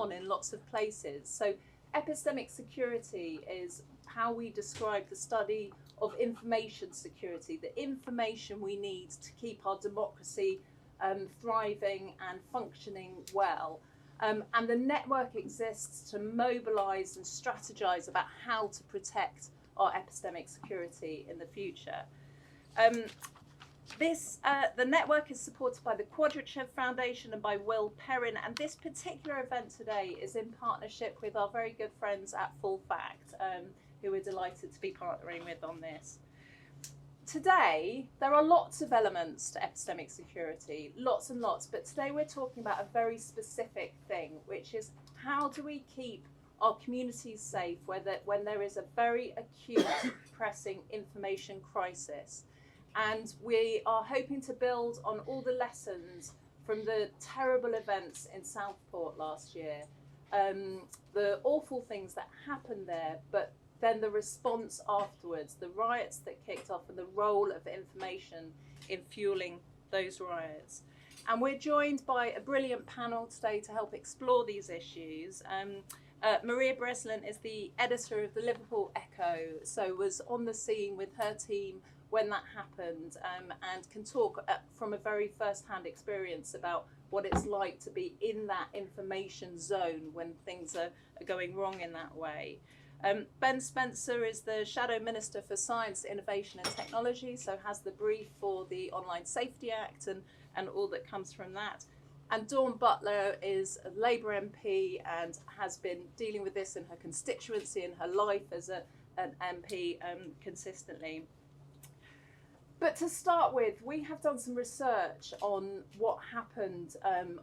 on in lots of places. So epistemic security is how we describe the study of information security, the information we need to keep our democracy thriving and functioning well. And the network exists to mobilise and strategise about how to protect our epistemic security in the future. The network is supported by the Quadrature Foundation and by Will Perrin, and this particular event today is in partnership with our very good friends at Full Fact, who we're delighted to be partnering with on this. Today, there are lots of elements to epistemic security, lots and lots, but today we're talking about a very specific thing, which is how do we keep our communities safe when there is a very acute, pressing information crisis. And we are hoping to build on all the lessons from the terrible events in Southport last year, the awful things that happened there, but then the response afterwards, the riots that kicked off, and the role of information in fueling those riots. And we're joined by a brilliant panel today to help explore these issues. Maria Brelin is the editor of the Liverpool Echo, so was on the scene with her team when that happened, and can talk from a very first-hand experience about what it's like to be in that information zone when things are going wrong in that way. Ben Spencer is the Shadow Minister for Science, Innovation and Technology, so has the brief for the Online Safety Act and all that comes from that. And Dawn Butler is a Labour MP and has been dealing with this in her constituency and her life as an MP consistently. But to start with, we have done some research on what happened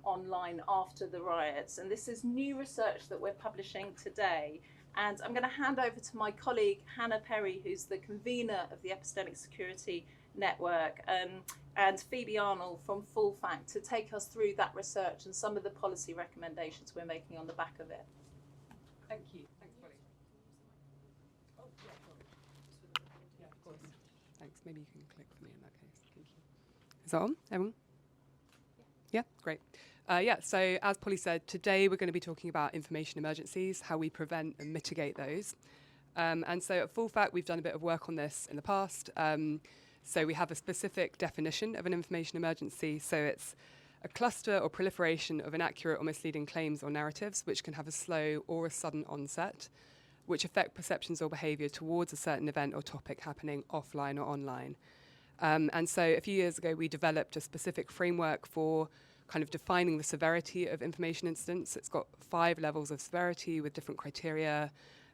online after the riots, and this is new research that we're publishing today. And I'm going to hand over to my colleague Hannah Perry, who's the convener of the Epistemic Security Network, and Phoebe Arnold from Full Fact to take us through that research and some of the policy recommendations we're making on the back of it. Thank you. Thanks, Polly. Oh, yeah, of course. Thanks. Maybe you can click for me in that case. Thank you. Is that on, everyone? Yeah, great. So as Polly said, today we're going to be talking about information emergencies, how we prevent and mitigate those. And so at Full Fact, we've done a bit of work on this in the past. So we have a specific definition of an information emergency. So it's a cluster or proliferation of inaccurate or misleading claims or narratives, which can have a slow or a sudden onset, which affect perceptions or behaviour towards a certain event or topic happening offline or online. And so a few years ago, we developed a specific framework for kind of defining the severity of information incidents. It's got 5 levels of severity with different criteria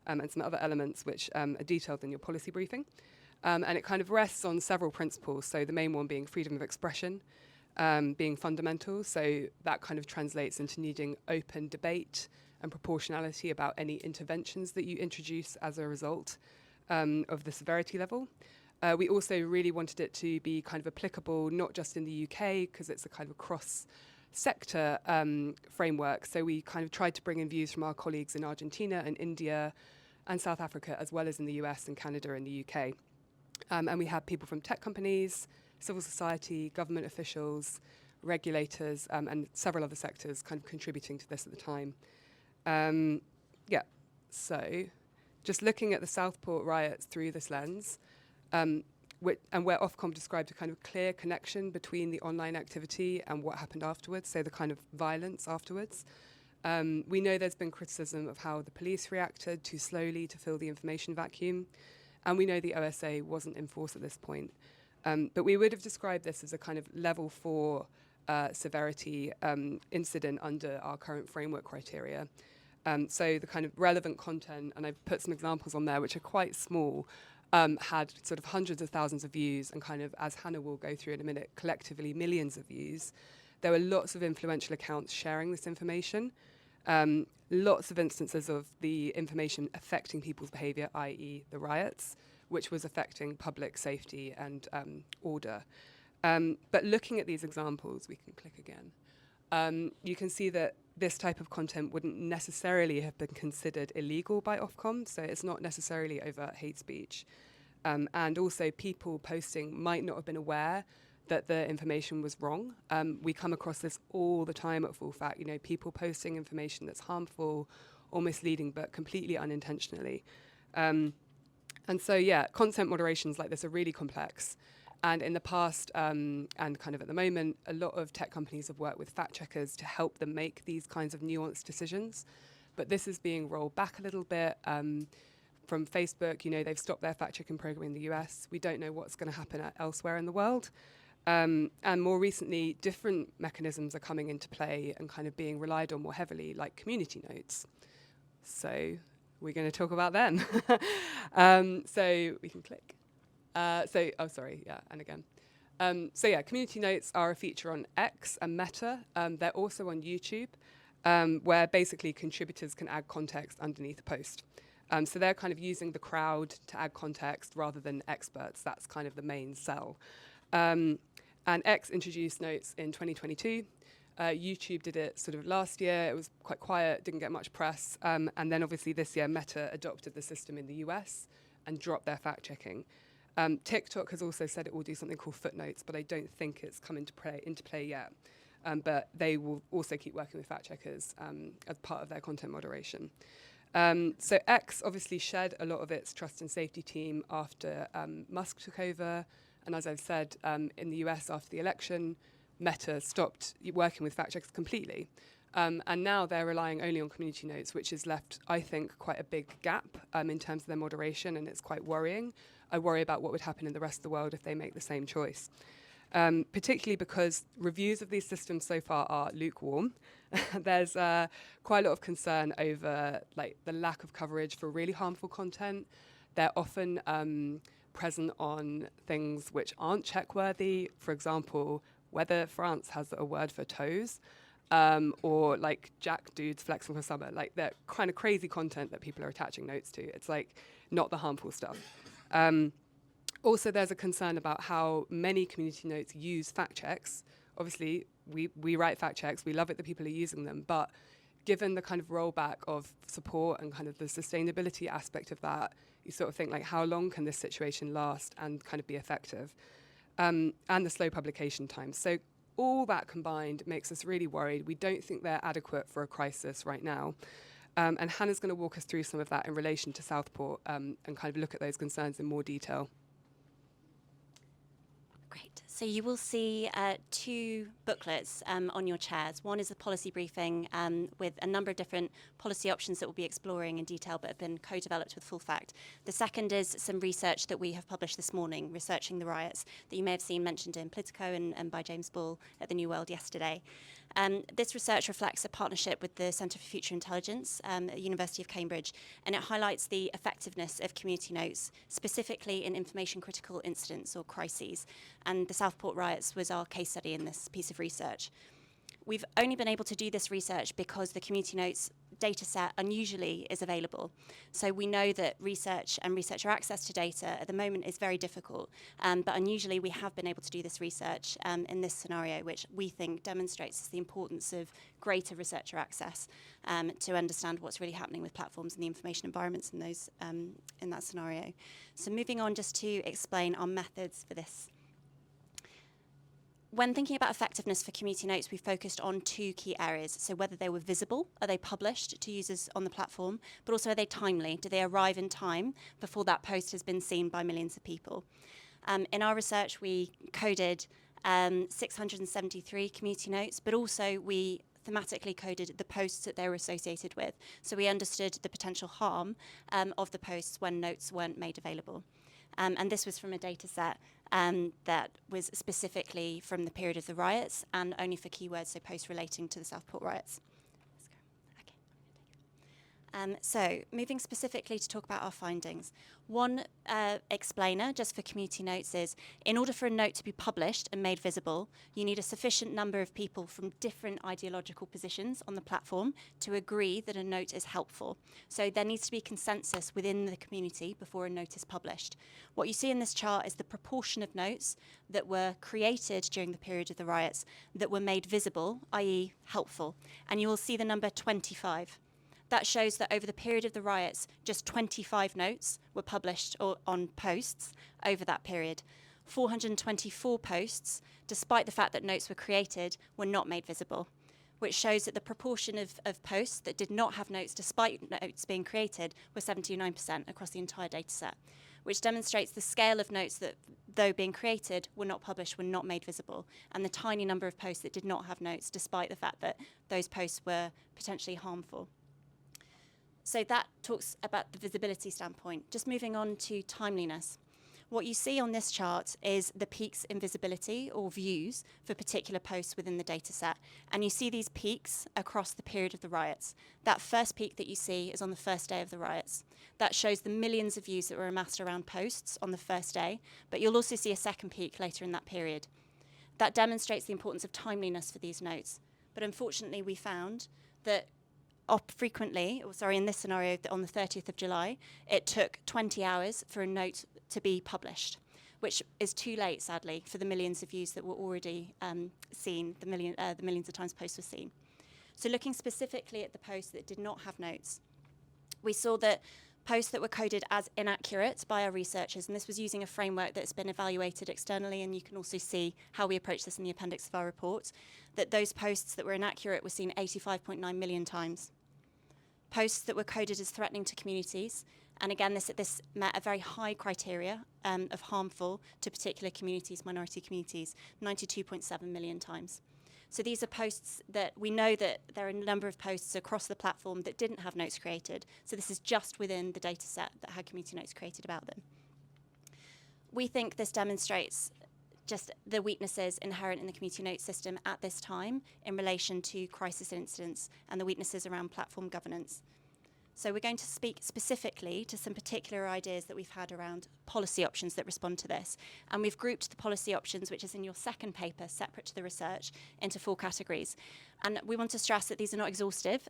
and some other elements which are detailed in your policy briefing. And it kind of rests on several principles. So the main one being freedom of expression, being fundamental. So that kind of translates into needing open debate and proportionality about any interventions that you introduce as a result of the severity level. We also really wanted it to be kind of applicable, not just in the UK, because it's a kind of cross-sector framework. So we kind of tried to bring in views from our colleagues in Argentina and India and South Africa, as well as in the US and Canada and the UK. And we had people from tech companies, civil society, government officials, regulators, and several other sectors kind of contributing to this at the time. So just looking at the Southport riots through this lens, and where Ofcom described a kind of clear connection between the online activity and what happened afterwards, so the kind of violence afterwards. We know there's been criticism of how the police reacted too slowly to fill the information vacuum, and we know the OSA wasn't in force at this point. But we would have described this as a kind of level 4 severity incident under our current framework criteria. So the kind of relevant content, and I've put some examples on there which are quite small, had sort of hundreds of thousands of views and kind of, as Hannah will go through in a minute, collectively millions of views. There were lots of influential accounts sharing this information, lots of instances of the information affecting people's behaviour, i.e. the riots, which was affecting public safety and order. But looking at these examples, we can click again, you can see that this type of content wouldn't necessarily have been considered illegal by Ofcom, so it's not necessarily overt hate speech. And also people posting might not have been aware that the information was wrong. We come across this all the time at Full Fact, people posting information that's harmful or misleading, but completely unintentionally. And so, content moderations like this are really complex. And in the past, and kind of at the moment, a lot of tech companies have worked with fact checkers to help them make these kinds of nuanced decisions. But this is being rolled back a little bit. From Facebook, they've stopped their fact checking program in the US. We don't know what's going to happen elsewhere in the world. And more recently, different mechanisms are coming into play and kind of being relied on more heavily, like community notes. So we're going to talk about them. So we can click. And again. Community notes are a feature on X and Meta. They're also on YouTube, where basically contributors can add context underneath a post. So they're kind of using the crowd to add context rather than experts. That's kind of the main sell. And X introduced notes in 2022. YouTube did it sort of last year. It was quite quiet, didn't get much press. And then obviously this year, Meta adopted the system in the US and dropped their fact checking. TikTok has also said it will do something called footnotes, but I don't think it's come into play yet. But they will also keep working with fact checkers as part of their content moderation. So X obviously shed a lot of its trust and safety team after Musk took over. And as I've said, in the US after the election, Meta stopped working with fact checkers completely. And now they're relying only on community notes, which has left, I think, quite a big gap in terms of their moderation, and it's quite worrying. I worry about what would happen in the rest of the world if they make the same choice. Particularly because reviews of these systems so far are lukewarm. There's quite a lot of concern over the lack of coverage for really harmful content. They're often present on things which aren't check-worthy. For example, whether France has a word for toes, or Jack dudes flexing for summer. They're kind of crazy content that people are attaching notes to. It's not the harmful stuff. Also, there's a concern about how many community notes use fact checks. Obviously, we write fact checks. We love it that people are using them. But given the kind of rollback of support and kind of the sustainability aspect of that, you sort of think, how long can this situation last and kind of be effective? And the slow publication time. So all that combined makes us really worried. We don't think they're adequate for a crisis right now. And Hannah's going to walk us through some of that in relation to Southport and kind of look at those concerns in more detail. Great. So you will see two booklets on your chairs. One is a policy briefing with a number of different policy options that we'll be exploring in detail but have been co-developed with Full Fact. The second is some research that we have published this morning, researching the riots, that you may have seen mentioned in Politico and by James Ball at the New World yesterday. This research reflects a partnership with the Centre for Future Intelligence at the University of Cambridge, and it highlights the effectiveness of community notes, specifically in information critical incidents or crises. And the Southport riots was our case study in this piece of research. We've only been able to do this research because the community notes data set unusually is available. So we know that research and researcher access to data at the moment is very difficult, but unusually we have been able to do this research in this scenario, which we think demonstrates the importance of greater researcher access to understand what's really happening with platforms and the information environments in those in that scenario. So moving on just to explain our methods for this. When thinking about effectiveness for community notes, we focused on two key areas. So whether they were visible, are they published to users on the platform, but also are they timely? Do they arrive in time before that post has been seen by millions of people? In our research, we coded 673 community notes, but also we thematically coded the posts that they were associated with. So we understood the potential harm of the posts when notes weren't made available. And this was from a data set that was specifically from the period of the riots and only for keywords, so posts relating to the Southport riots. So moving specifically to talk about our findings. One explainer, just for community notes, is in order for a note to be published and made visible, you need a sufficient number of people from different ideological positions on the platform to agree that a note is helpful. So there needs to be consensus within the community before a note is published. What you see in this chart is the proportion of notes that were created during the period of the riots that were made visible, i.e. helpful. And you will see the number 25. That shows that over the period of the riots, just 25 notes were published or on posts over that period. 424 posts, despite the fact that notes were created, were not made visible, which shows that the proportion of posts that did not have notes despite notes being created was 79% across the entire data set, which demonstrates the scale of notes that, though being created, were not published, were not made visible, and the tiny number of posts that did not have notes despite the fact that those posts were potentially harmful. So that talks about the visibility standpoint. Just moving on to timeliness. What you see on this chart is the peaks in visibility or views for particular posts within the data set. And you see these peaks across the period of the riots. That first peak that you see is on the first day of the riots. That shows the millions of views that were amassed around posts on the first day, but you'll also see a second peak later in that period. That demonstrates the importance of timeliness for these notes. But unfortunately, we found that in this scenario, on the 30th of July, it took 20 hours for a note to be published, which is too late, sadly, for the millions of views that were already seen, the millions of times posts were seen. So looking specifically at the posts that did not have notes, we saw that posts that were coded as inaccurate by our researchers, and this was using a framework that's been evaluated externally, and you can also see how we approach this in the appendix of our report, that those posts that were inaccurate were seen 85.9 million times. Posts that were coded as threatening to communities, and again, this met a very high criteria of harmful to particular communities, minority communities, 92.7 million times. So these are posts that we know that there are a number of posts across the platform that didn't have notes created. So this is just within the data set that had community notes created about them. We think this demonstrates just the weaknesses inherent in the community notes system at this time in relation to crisis incidents and the weaknesses around platform governance. So we're going to speak specifically to some particular ideas that we've had around policy options that respond to this. And we've grouped the policy options, which is in your second paper, separate to the research, into 4 categories. And we want to stress that these are not exhaustive.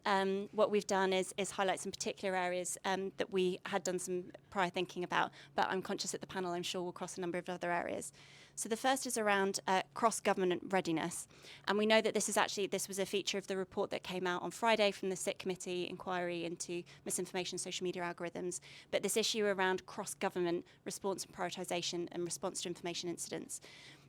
What we've done is highlight some particular areas that we had done some prior thinking about, but I'm conscious that the panel, I'm sure, will cross a number of other areas. So the first is around cross-government readiness. And we know that this was a feature of the report that came out on Friday from the SIT committee inquiry into misinformation and social media algorithms. But this issue around cross-government response and prioritisation and response to information incidents.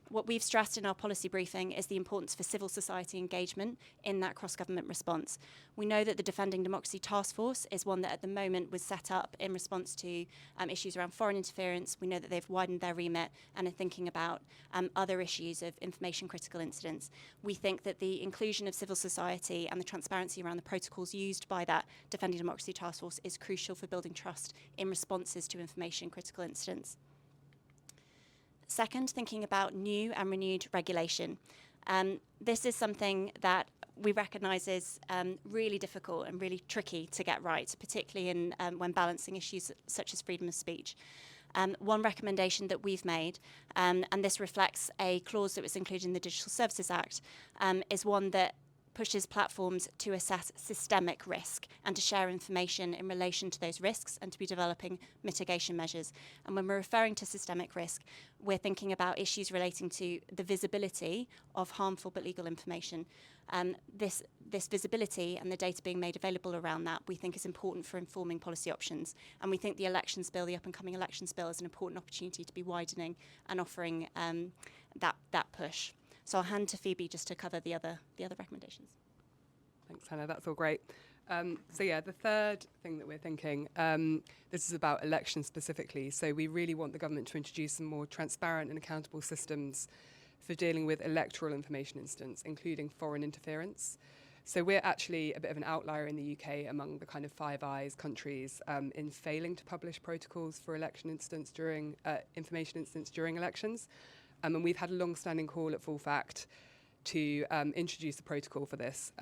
What we've stressed in our policy briefing is the importance for civil society engagement in that cross-government response. We know that the Defending Democracy Task Force is one that at the moment was set up in response to issues around foreign interference. We know that they've widened their remit and are thinking about other issues of information critical incidents. We think that the inclusion of civil society and the transparency around the protocols used by that Defending Democracy Task Force is crucial for building trust in responses to information critical incidents. Second, thinking about new and renewed regulation. This is something that we recognise is really difficult and really tricky to get right, particularly when balancing issues such as freedom of speech. One recommendation that we've made, and this reflects a clause that was included in the Digital Services Act, is one that pushes platforms to assess systemic risk and to share information in relation to those risks and to be developing mitigation measures. And when we're referring to systemic risk, we're thinking about issues relating to the visibility of harmful but legal information. This visibility and the data being made available around that, we think is important for informing policy options. And we think the elections bill, the up-and-coming elections bill, is an important opportunity to be widening and offering that push. So I'll hand to Phoebe just to cover the other recommendations. Thanks, Hannah. That's all great. The third thing that we're thinking, this is about elections specifically. So we really want the government to introduce some more transparent and accountable systems for dealing with electoral information incidents, including foreign interference. So we're actually a bit of an outlier in the UK among the kind of Five Eyes countries in failing to publish protocols for election incidents information incidents during elections. And we've had a long-standing call at Full Fact to introduce a protocol for this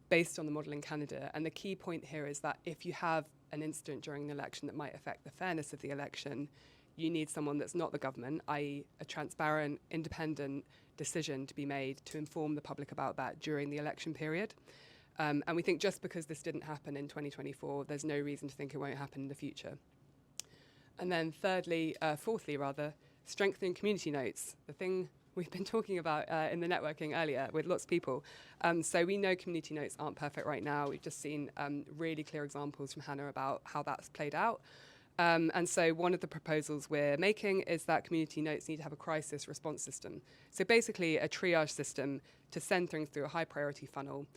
based on the model in Canada. And the key point here is that if you have an incident during an election that might affect the fairness of the election, you need someone that's not the government, i.e. a transparent, independent decision to be made to inform the public about that during the election period. And we think just because this didn't happen in 2024, there's no reason to think it won't happen in the future. And then fourthly, strengthening community notes, the thing we've been talking about in the networking earlier with lots of people. So we know community notes aren't perfect right now. We've just seen really clear examples from Hannah about how that's played out. And so one of the proposals we're making is that community notes need to have a crisis response system. So basically a triage system to send things through a high priority funnel.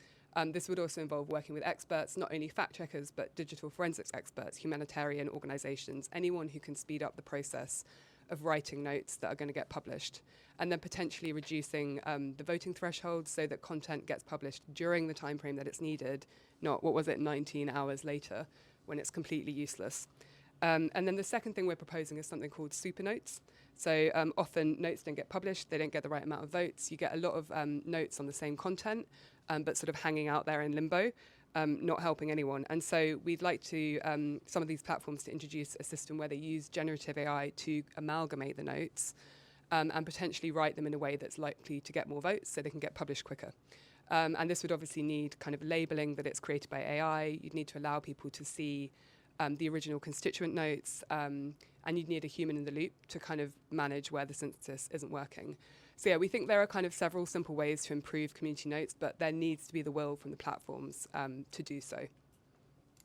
This would also involve working with experts, not only fact checkers, but digital forensics experts, humanitarian organizations, anyone who can speed up the process of writing notes that are going to get published, and then potentially reducing the voting threshold so that content gets published during the time frame that it's needed, not, 19 hours later when it's completely useless. And then the second thing we're proposing is something called super notes. So often notes don't get published, they don't get the right amount of votes. You get a lot of notes on the same content, but sort of hanging out there in limbo, not helping anyone. And so we'd like to, some of these platforms to introduce a system where they use generative AI to amalgamate the notes and potentially write them in a way that's likely to get more votes so they can get published quicker. And this would obviously need kind of labeling that it's created by AI. You'd need to allow people to see the original constituent notes, and you'd need a human in the loop to kind of manage where the synthesis isn't working. So yeah, we think there are kind of several simple ways to improve community notes, but there needs to be the will from the platforms to do so.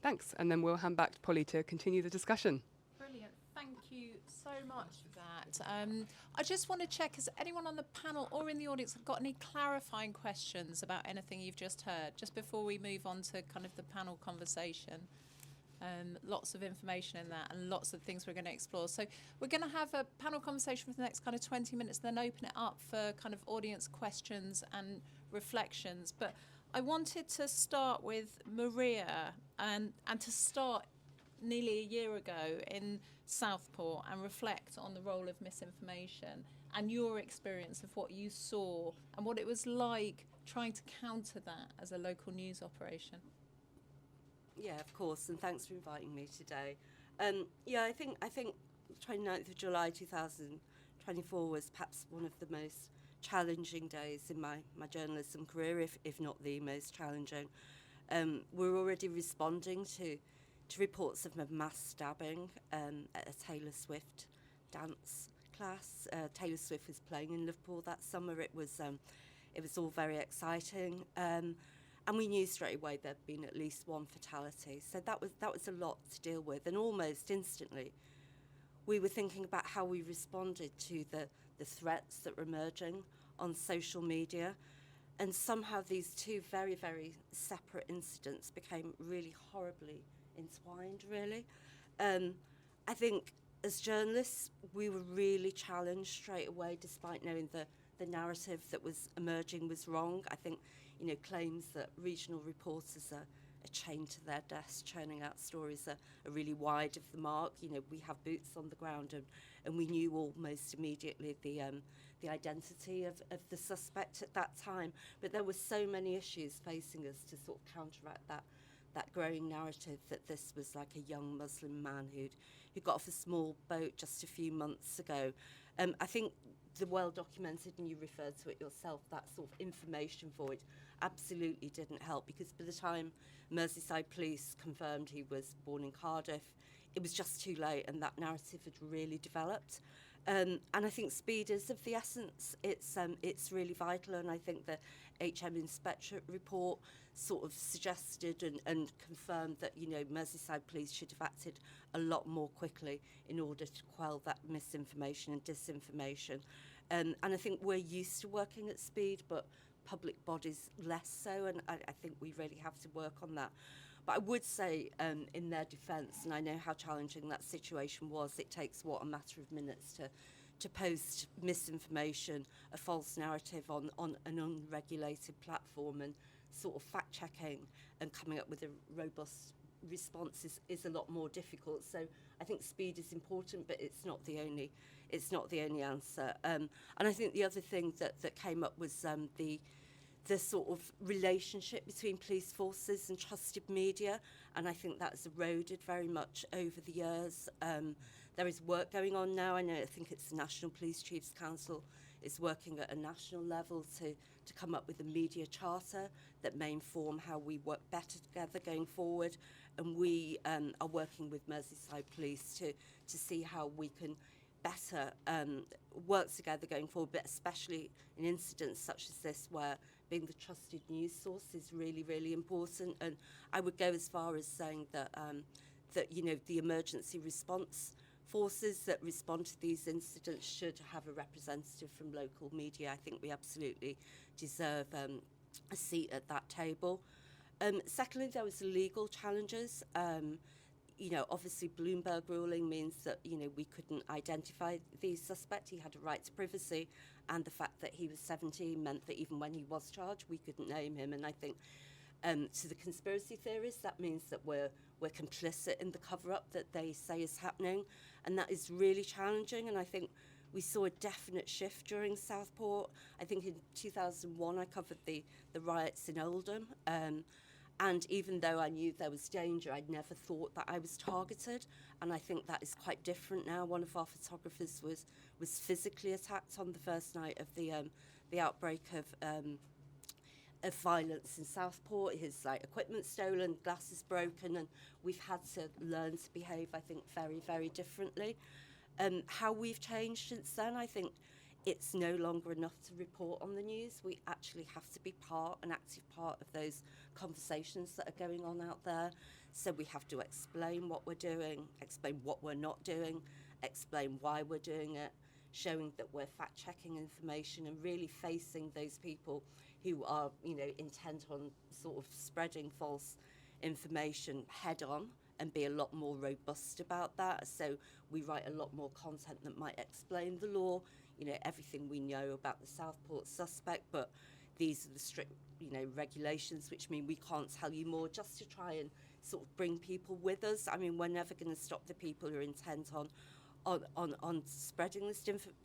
Thanks, and then we'll hand back to Polly to continue the discussion. Brilliant. Thank you so much for that. I just want to check, has anyone on the panel or in the audience got any clarifying questions about anything you've just heard, just before we move on to kind of the panel conversation? Lots of information in that and lots of things we're going to explore. So we're going to have a panel conversation for the next kind of 20 minutes, then open it up for kind of audience questions and reflections. But I wanted to start with Maria and to start nearly a year ago in Southport and reflect on the role of misinformation and your experience of what you saw and what it was like trying to counter that as a local news operation. Yeah, of course, and thanks for inviting me today. I think 29th of July 2024 was perhaps one of the most challenging days in my journalism career, if not the most challenging. We're already responding to reports of a mass stabbing at a Taylor Swift dance class. Taylor Swift was playing in Liverpool that summer. It was all very exciting. And we knew straight away there'd been at least one fatality. So that was a lot to deal with. And almost instantly, we were thinking about how we responded to the threats that were emerging on social media. And somehow these two very, very separate incidents became really horribly entwined, really. I think as journalists, we were really challenged straight away, despite knowing the narrative that was emerging was wrong. I think claims that regional reporters are chained to their desks, churning out stories are really wide of the mark. We have boots on the ground, and we knew almost immediately the identity of the suspect at that time. But there were so many issues facing us to sort of counteract that growing narrative that this was like a young Muslim man who got off a small boat just a few months ago. I think the well-documented, and you referred to it yourself, that sort of information void absolutely didn't help, because by the time Merseyside police confirmed he was born in Cardiff, it was just too late, and that narrative had really developed. And I think speed is of the essence. It's really vital, and I think the HM Inspectorate report sort of suggested and confirmed that Merseyside police should have acted a lot more quickly in order to quell that misinformation and disinformation. And I think we're used to working at speed, but public bodies less so, and I think we really have to work on that. But I would say, in their defence, and I know how challenging that situation was, it takes, a matter of minutes to post misinformation, a false narrative on an unregulated platform, and sort of fact-checking and coming up with a robust response is a lot more difficult. So I think speed is important, but it's not the only answer. And I think the other thing that came up was the sort of relationship between police forces and trusted media, and I think that's eroded very much over the years. There is work going on now. I think it's the National Police Chiefs Council is working at a national level to come up with a media charter that may inform how we work better together going forward. And we are working with Merseyside Police to see how we can better work together going forward, but especially in incidents such as this, where being the trusted news source is really, really important. And I would go as far as saying that that, you know, the emergency response forces that respond to these incidents should have a representative from local media. I think we absolutely deserve a seat at that table. Secondly, there was the legal challenges. You know, obviously Bloomberg ruling means that, you know, we couldn't identify the suspect. He had a right to privacy, and the fact that he was 17 meant that even when he was charged, we couldn't name him. And I think to the conspiracy theorists, that means that we're complicit in the cover-up that they say is happening, and that is really challenging. And I think we saw a definite shift during Southport. I think in 2001 I covered the riots in Oldham, and even though I knew there was danger, I'd never thought that I was targeted. And I think that is quite different now. One of our photographers was physically attacked on the first night of the outbreak of violence in Southport. His equipment stolen, glasses broken, and we've had to learn to behave, I think, very, very differently. How we've changed since then, I think it's no longer enough to report on the news. We actually have to be an active part of those conversations that are going on out there. So we have to explain what we're doing, explain what we're not doing, explain why we're doing it, showing that we're fact-checking information and really facing those people who are, you know, intent on sort of spreading false information head on, and be a lot more robust about that. So we write a lot more content that might explain the law, you know, everything we know about the Southport suspect, but these are the strict, you know, regulations, which mean we can't tell you more, just to try and sort of bring people with us. I mean, we're never going to stop the people who are intent on spreading this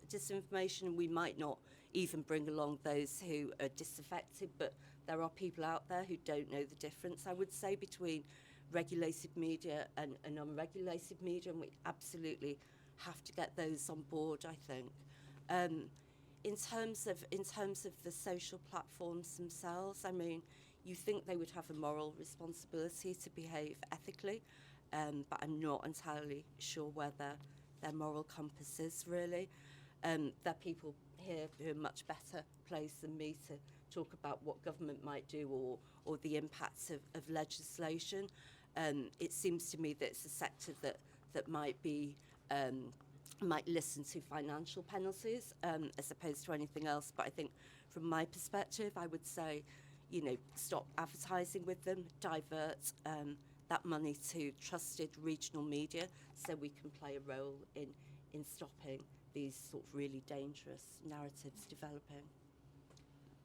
disinformation. We might not even bring along those who are disaffected, but there are people out there who don't know the difference, I would say, between regulated media and unregulated media, and we absolutely have to get those on board, I think. In terms of the social platforms themselves, I mean, you think they would have a moral responsibility to behave ethically, but I'm not entirely sure where their moral compass is, really. There are people here who are much better placed than me to talk about what government might do or the impacts of legislation. It seems to me that it's a sector that might listen to financial penalties as opposed to anything else. But I think from my perspective, I would say, you know, stop advertising with them, divert that money to trusted regional media so we can play a role in stopping these sort of really dangerous narratives developing.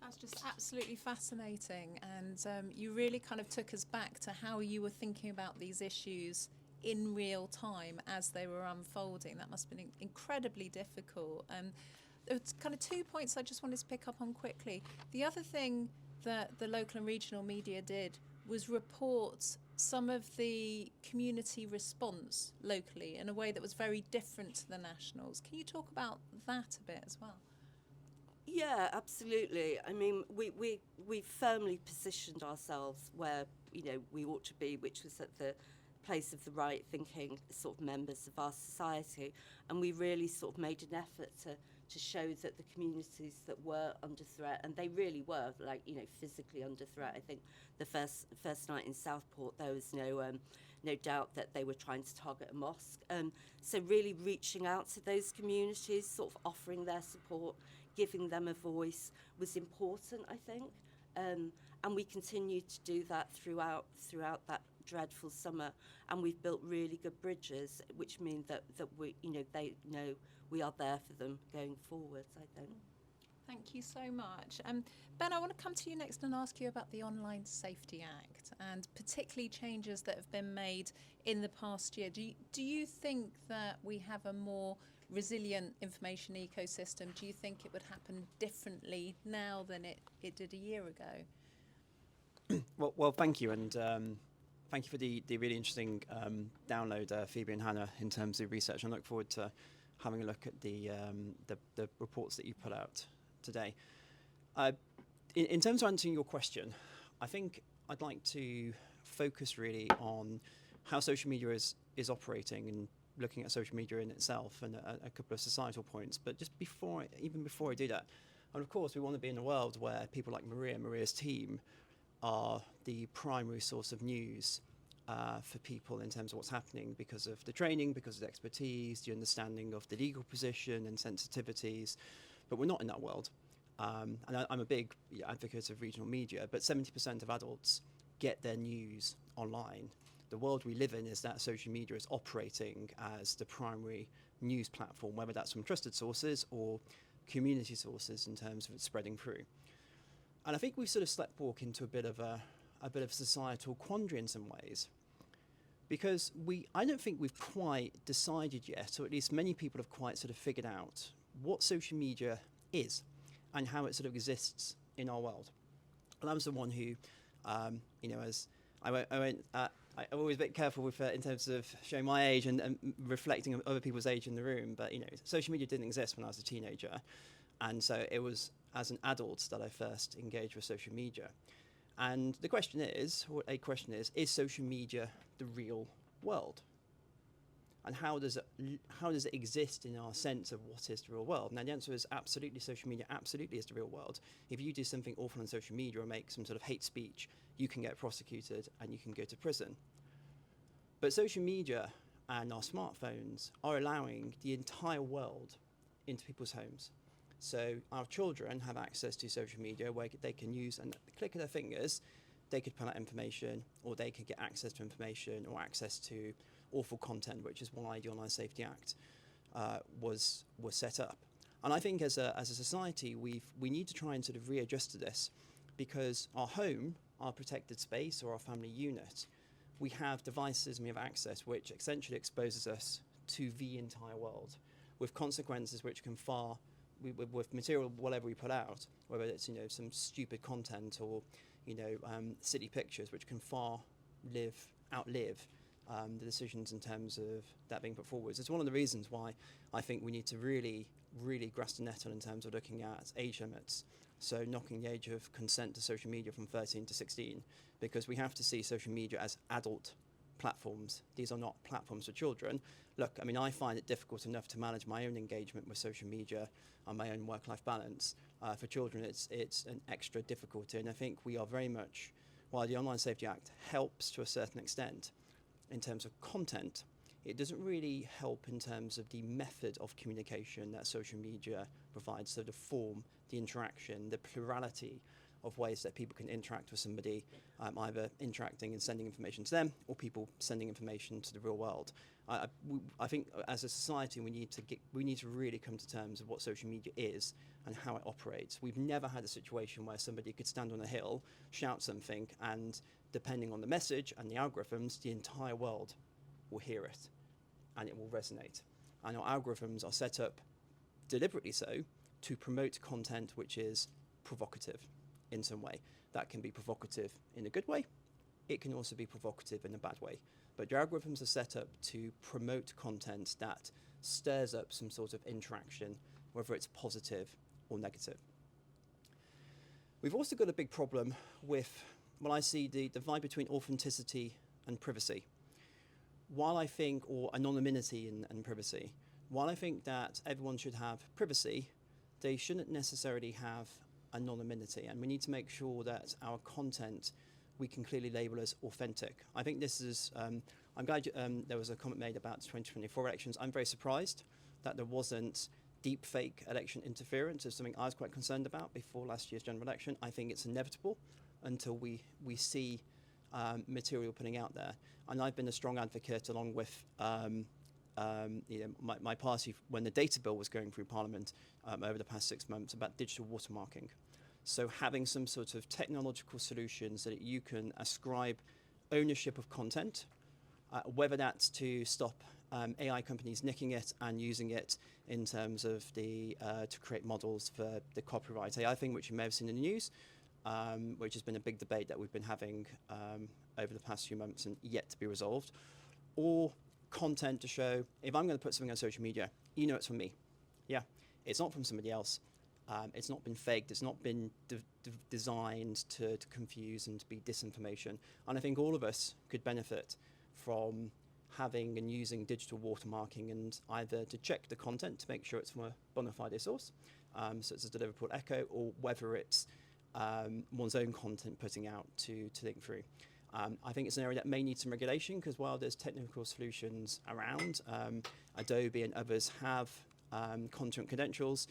That's just absolutely fascinating, and you really kind of took us back to how you were thinking about these issues in real time as they were unfolding. That must have been incredibly difficult. There's kind of 2 points I just wanted to pick up on quickly. The other thing that the local and regional media did was report some of the community response locally in a way that was very different to the nationals. Can you talk about that a bit as well? Yeah, absolutely. I mean, we firmly positioned ourselves where, you know, we ought to be, which was at the place of the right-thinking sort of members of our society, and we really sort of made an effort to show that the communities that were under threat, and they really were, like, you know, physically under threat. I think the first night in Southport, there was no doubt that they were trying to target a mosque. So really reaching out to those communities, sort of offering their support, giving them a voice was important, I think. And we continued to do that throughout that dreadful summer, and we've built really good bridges, which mean that we, you know, they know we are there for them going forwards, I think. Thank you so much. Ben, I want to come to you next and ask you about the Online Safety Act, and particularly changes that have been made in the past year. Do you think that we have a more resilient information ecosystem? Do you think it would happen differently now than it did a year ago? Well, thank you, and thank you for the really interesting download, Phoebe and Hannah, in terms of research. I look forward to having a look at the reports that you put out today. In terms of answering your question, I think I'd like to focus really on how social media is operating and looking at social media in itself and a couple of societal points. But just before I do that, and of course we want to be in a world where people like Maria's team are the primary source of news for people in terms of what's happening because of the training, because of the expertise, the understanding of the legal position and sensitivities. But we're not in that world. And I'm a big advocate of regional media, but 70% of adults get their news online. The world we live in is that social media is operating as the primary news platform, whether that's from trusted sources or community sources in terms of it spreading through. And I think we've sort of sleptwalk into a bit of a societal quandary in some ways, because I don't think we've quite decided yet, or at least many people have quite sort of figured out what social media is and how it sort of exists in our world. And I'm someone who, as I'm always a bit careful with in terms of showing my age and reflecting on other people's age in the room. But social media didn't exist when I was a teenager, and so it was as an adult that I first engaged with social media. And the question is, is social media the real world? And how does it exist in our sense of what is the real world? Now the answer is absolutely. Social media absolutely is the real world. If you do something awful on social media or make some sort of hate speech, you can get prosecuted and you can go to prison. But social media and our smartphones are allowing the entire world into people's homes. So our children have access to social media where they can use, and at the click of their fingers, they could pull out information, or they could get access to information or access to awful content, which is why the Online Safety Act was set up. And I think as a society, we need to try and sort of readjust to this, because our home, our protected space, or our family unit, we have devices and we have access which essentially exposes us to the entire world, with consequences which can with material, whatever we put out, whether it's some stupid content or silly pictures, which can outlive the decisions in terms of that being put forward. It's one of the reasons why I think we need to really, really grasp the nettle in terms of looking at age limits. So knocking the age of consent to social media from 13 to 16, because we have to see social media as adult platforms. These are not platforms for children. Look, I mean, I find it difficult enough to manage my own engagement with social media and my own work-life balance. For children, it's an extra difficulty, and I think we are very much, while the Online Safety Act helps to a certain extent in terms of content, it doesn't really help in terms of the method of communication that social media provides. So the form, the interaction, the plurality of ways that people can interact with somebody, either interacting and sending information to them, or people sending information to the real world. I think as a society we need to really come to terms of what social media is and how it operates. We've never had a situation where somebody could stand on a hill, shout something, and depending on the message and the algorithms, the entire world will hear it and it will resonate. And our algorithms are set up deliberately so to promote content which is provocative in some way. That can be provocative in a good way. It can also be provocative in a bad way. But your algorithms are set up to promote content that stirs up some sort of interaction, whether it's positive or negative. We've also got a big problem with, I see the divide between authenticity and privacy. While I think, or anonymity and privacy, while I think that everyone should have privacy, they shouldn't necessarily have anonymity, and we need to make sure that our content we can clearly label as authentic. I think this is, I'm glad there was a comment made about the 2024 elections. I'm very surprised that there wasn't deep fake election interference. It's something I was quite concerned about before last year's general election. I think it's inevitable until we see material putting out there. And I've been a strong advocate, along with my party, when the data bill was going through Parliament over the past 6 months, about digital watermarking. So having some sort of technological solutions that you can ascribe ownership of content, whether that's to stop AI companies nicking it and using it in terms of to create models for the copyright AI thing, which you may have seen in the news, which has been a big debate that we've been having over the past few months and yet to be resolved, or content to show, if I'm going to put something on social media, it's from me. Yeah, it's not from somebody else. It's not been faked. It's not been designed to confuse and to be disinformation. And I think all of us could benefit from having and using digital watermarking, and either to check the content to make sure it's from a bona fide source, such as the Liverpool Echo, or whether it's one's own content putting out to link through. I think it's an area that may need some regulation, because while there's technical solutions around, Adobe and others have content credentials,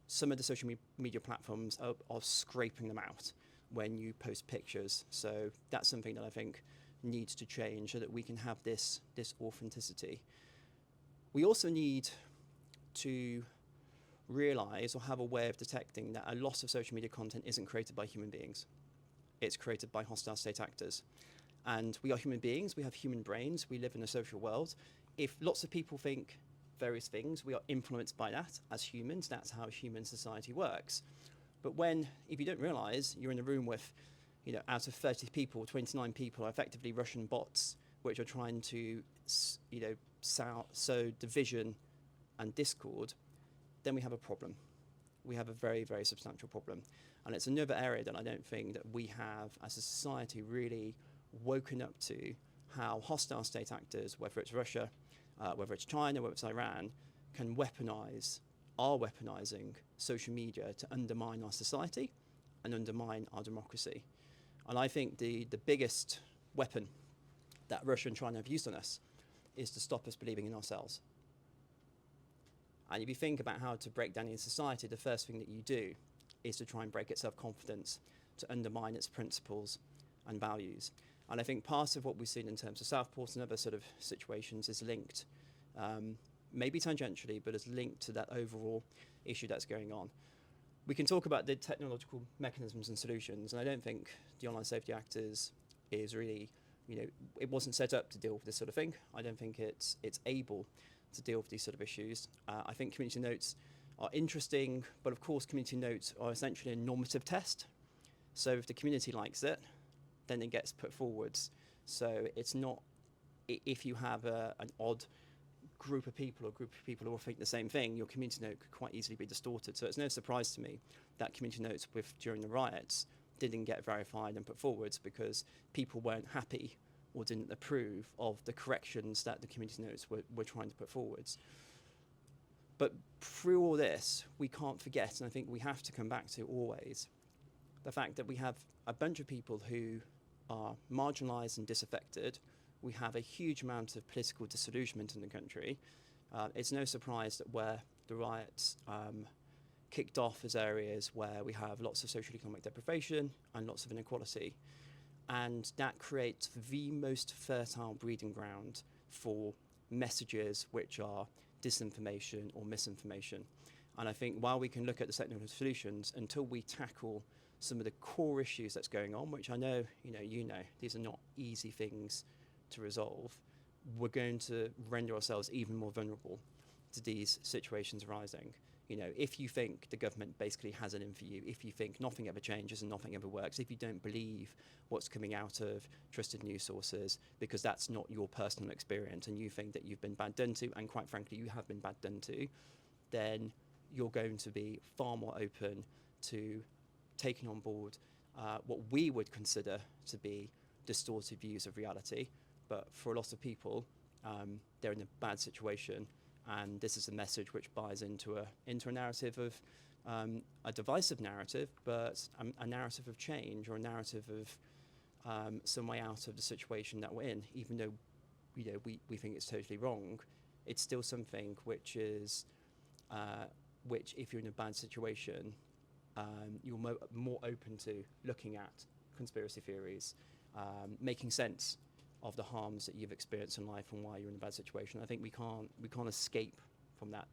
some of the social media platforms are scraping them out when you post pictures. So that's something that I think needs to change so that we can have this authenticity. We also need to realise or have a way of detecting that a lot of social media content isn't created by human beings. It's created by hostile state actors. And we are human beings, we have human brains, we live in a social world. If lots of people think various things, we are influenced by that as humans. That's how human society works. But if you don't realise, you're in a room with, out of 30 people, 29 people are effectively Russian bots, which are trying to, sow division and discord, then we have a problem. We have a very, very substantial problem. And it's another area that I don't think that we have, as a society, really woken up to how hostile state actors, whether it's Russia, whether it's China, whether it's Iran, are weaponizing social media to undermine our society and undermine our democracy. And I think the biggest weapon that Russia and China have used on us is to stop us believing in ourselves. And if you think about how to break down your society, the first thing that you do is to try and break its self-confidence, to undermine its principles and values. And I think part of what we've seen in terms of Southport and other sort of situations is linked, maybe tangentially, but is linked to that overall issue that's going on. We can talk about the technological mechanisms and solutions, and I don't think the Online Safety Act is really, it wasn't set up to deal with this sort of thing. I don't think it's able to deal with these sort of issues. I think community notes are interesting, but of course community notes are essentially a normative test. So if the community likes it, then it gets put forwards. So it's not, if you have an odd group of people or group of people who all think the same thing, your community note could quite easily be distorted. So it's no surprise to me that community notes during the riots didn't get verified and put forwards because people weren't happy or didn't approve of the corrections that the community notes were trying to put forwards. But through all this, we can't forget, and I think we have to come back to always, the fact that we have a bunch of people who are marginalised and disaffected. We have a huge amount of political disillusionment in the country. It's no surprise that where the riots kicked off as areas where we have lots of social economic deprivation and lots of inequality. And that creates the most fertile breeding ground for messages which are disinformation or misinformation. And I think while we can look at the technical solutions, until we tackle some of the core issues that's going on, which I know, these are not easy things to resolve, we're going to render ourselves even more vulnerable to these situations arising. If you think the government basically has it in for you, if you think nothing ever changes and nothing ever works, if you don't believe what's coming out of trusted news sources because that's not your personal experience and you think that you've been bad done to, and quite frankly you have been bad done to, then you're going to be far more open to taking on board what we would consider to be distorted views of reality. But for a lot of people, they're in a bad situation, and this is a message which buys into a narrative of a divisive narrative, but a narrative of change, or a narrative of some way out of the situation that we're in. Even though we think it's totally wrong, it's still something which is which, if you're in a bad situation, you're more open to looking at conspiracy theories, making sense of the harms that you've experienced in life and why you're in a bad situation. I think we can't escape from that,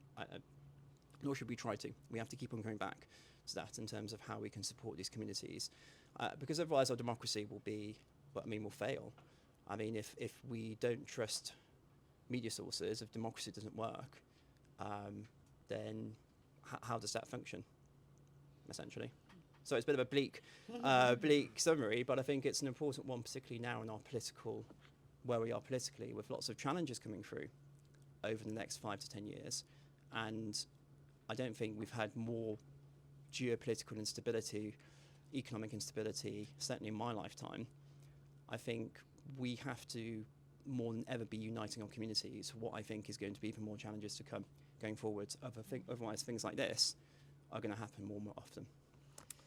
nor should we try to. We have to keep on going back to that in terms of how we can support these communities, because otherwise our democracy will fail. I mean, if we don't trust media sources, if democracy doesn't work, then how does that function, essentially? So it's a bit of a bleak summary, but I think it's an important one, particularly now in where we are politically, with lots of challenges coming through over the next 5 to 10 years. And I don't think we've had more geopolitical instability, economic instability, certainly in my lifetime. I think we have to, more than ever, be uniting our communities, what I think is going to be even more challenges to come going forward. Otherwise, things like this are going to happen more and more often.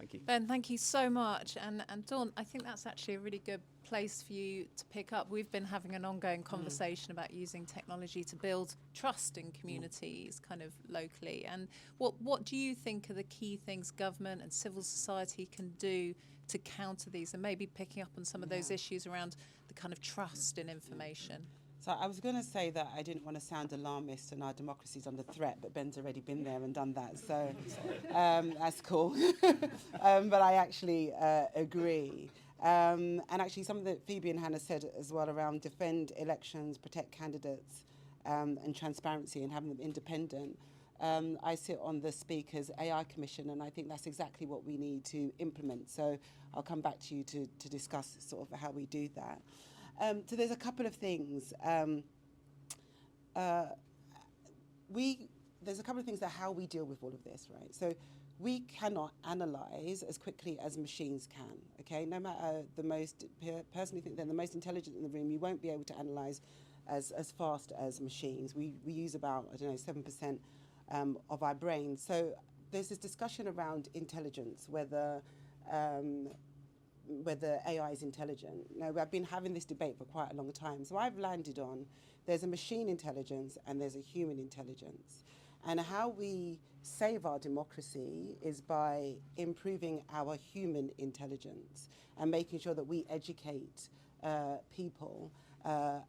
Thank you. Ben, thank you so much. And Dawn, I think that's actually a really good place for you to pick up. We've been having an ongoing conversation about using technology to build trust in communities kind of locally. And what do you think are the key things government and civil society can do to counter these, and maybe picking up on some of those issues around the kind of trust in information? So I was going to say that I didn't want to sound alarmist and our democracy's under threat, but Ben's already been there and done that, so that's cool. But I actually agree. And actually something that Phoebe and Hannah said as well around defend elections, protect candidates, and transparency and having them independent. I sit on the Speaker's AI Commission, and I think that's exactly what we need to implement. So I'll come back to you to discuss sort of how we do that. So there's a couple of things. There's a couple of things that how we deal with all of this, right? So we cannot analyze as quickly as machines can, okay? No matter the most, personally think they're the most intelligent in the room, you won't be able to analyze as fast as machines. We use about, 7% of our brain. So there's this discussion around intelligence, whether AI is intelligent. Now, I've been having this debate for quite a long time. So I've landed on there's a machine intelligence and there's a human intelligence. And how we save our democracy is by improving our human intelligence and making sure that we educate people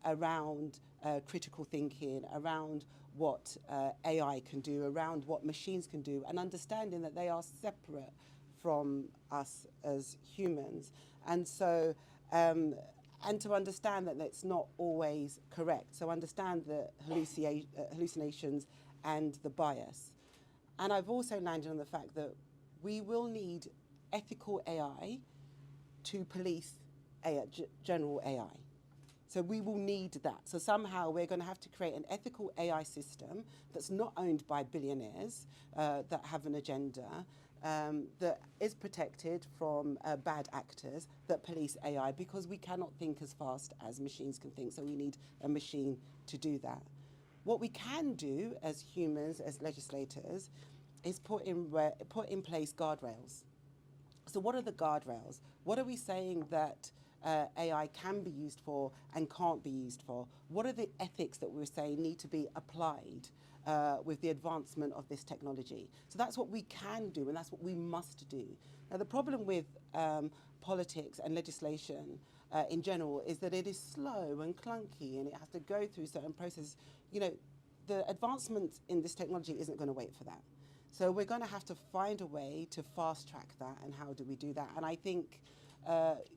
around critical thinking, around what AI can do, around what machines can do, and understanding that they are separate from us as humans. And so, and to understand that it's not always correct. So understand the hallucinations and the bias. And I've also landed on the fact that we will need ethical AI to police general AI. So we will need that. So somehow we're going to have to create an ethical AI system that's not owned by billionaires that have an agenda, that is protected from bad actors that police AI, because we cannot think as fast as machines can think. So we need a machine to do that. What we can do as humans, as legislators, is put in place guardrails. So what are the guardrails? What are we saying that AI can be used for and can't be used for? What are the ethics that we're saying need to be applied with the advancement of this technology? So that's what we can do, and that's what we must do. Now, the problem with politics and legislation in general is that it is slow and clunky, and it has to go through certain processes. The advancement in this technology isn't going to wait for that. So we're going to have to find a way to fast track that, and how do we do that? And I think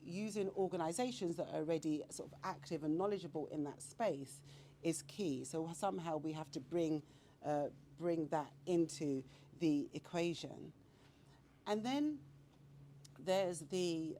using organisations that are already sort of active and knowledgeable in that space is key. So somehow we have to bring that into the equation. And then there's the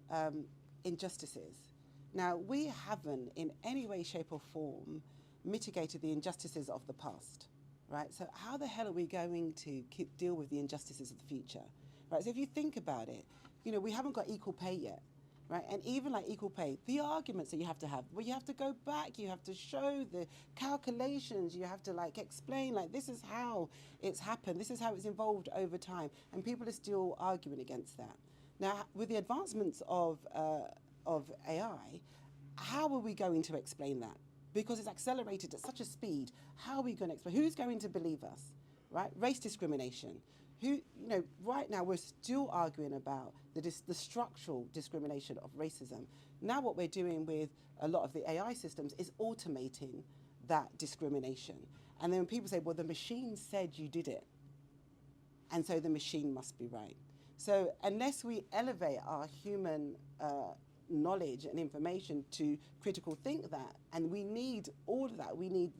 injustices. Now, we haven't in any way, shape or form mitigated the injustices of the past, right? So how the hell are we going to deal with the injustices of the future, right? So if you think about it, we haven't got equal pay yet, right? And even like equal pay, the arguments that you have to have, well, you have to go back, you have to show the calculations, you have to explain, this is how it's happened, this is how it's evolved over time, and people are still arguing against that. Now, with the advancements of AI, how are we going to explain that? Because it's accelerated at such a speed. How are we going to explain? Who's going to believe us, right? Race discrimination. Right now we're still arguing about the structural discrimination of racism. Now what we're doing with a lot of the AI systems is automating that discrimination. And then when people say, well, the machine said you did it, and so the machine must be right. So unless we elevate our human knowledge and information to critical think that, and we need all of that. We need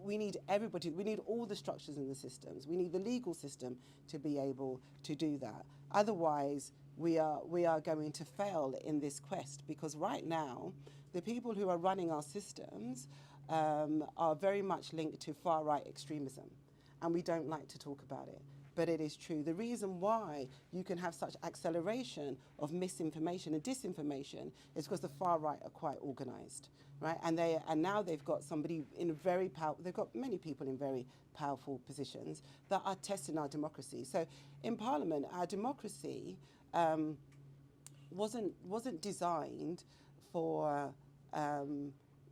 we need everybody. We need all the structures in the systems. We need the legal system to be able to do that. Otherwise, we are going to fail in this quest, because right now, the people who are running our systems are very much linked to far-right extremism, and we don't like to talk about it. but it is true. The reason why you can have such acceleration of misinformation and disinformation is because the far right are quite organised, right? And now they've got somebody in a very they've got many people in very powerful positions that are testing our democracy. So in Parliament, our democracy wasn't designed for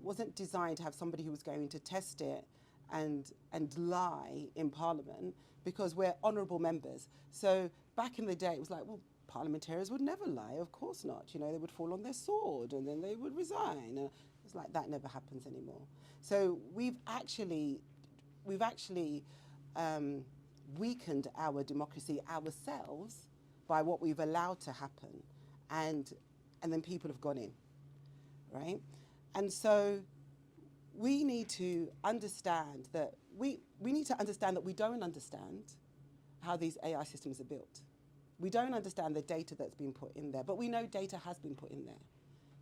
wasn't designed to have somebody who was going to test it and lie in Parliament, because we're honourable members. So back in the day, it was like, well, parliamentarians would never lie. Of course not. You know, they would fall on their sword and then they would resign. And it's like that never happens anymore. So we've actually weakened our democracy ourselves by what we've allowed to happen, and then people have gone in, right? And so we need to understand that we don't understand how these AI systems are built. We don't understand the data that's been put in there, but we know data has been put in there.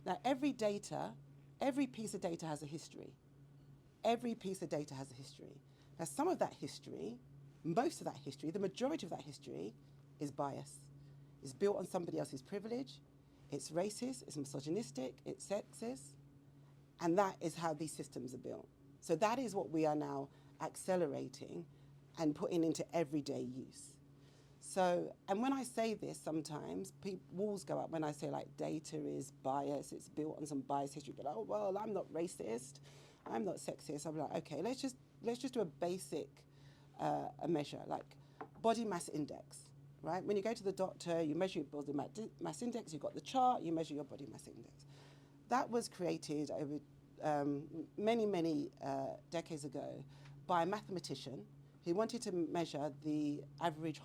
Now, every piece of data has a history. Every piece of data has a history. Now, some of that history, most of that history, the majority of that history is bias. It's built on somebody else's privilege. It's racist, it's misogynistic, it's sexist. And that is how these systems are built. So that is what we are now accelerating and putting into everyday use. So, and when I say this, sometimes walls go up when I say like data is bias, it's built on some bias history. But oh well, I'm not racist, I'm not sexist. I'm like, okay, let's just do a basic a measure like body mass index, right? When you go to the doctor, you measure your body mass index. You've got the chart, you measure your body mass index. That was created over many decades ago by a mathematician who wanted to measure the average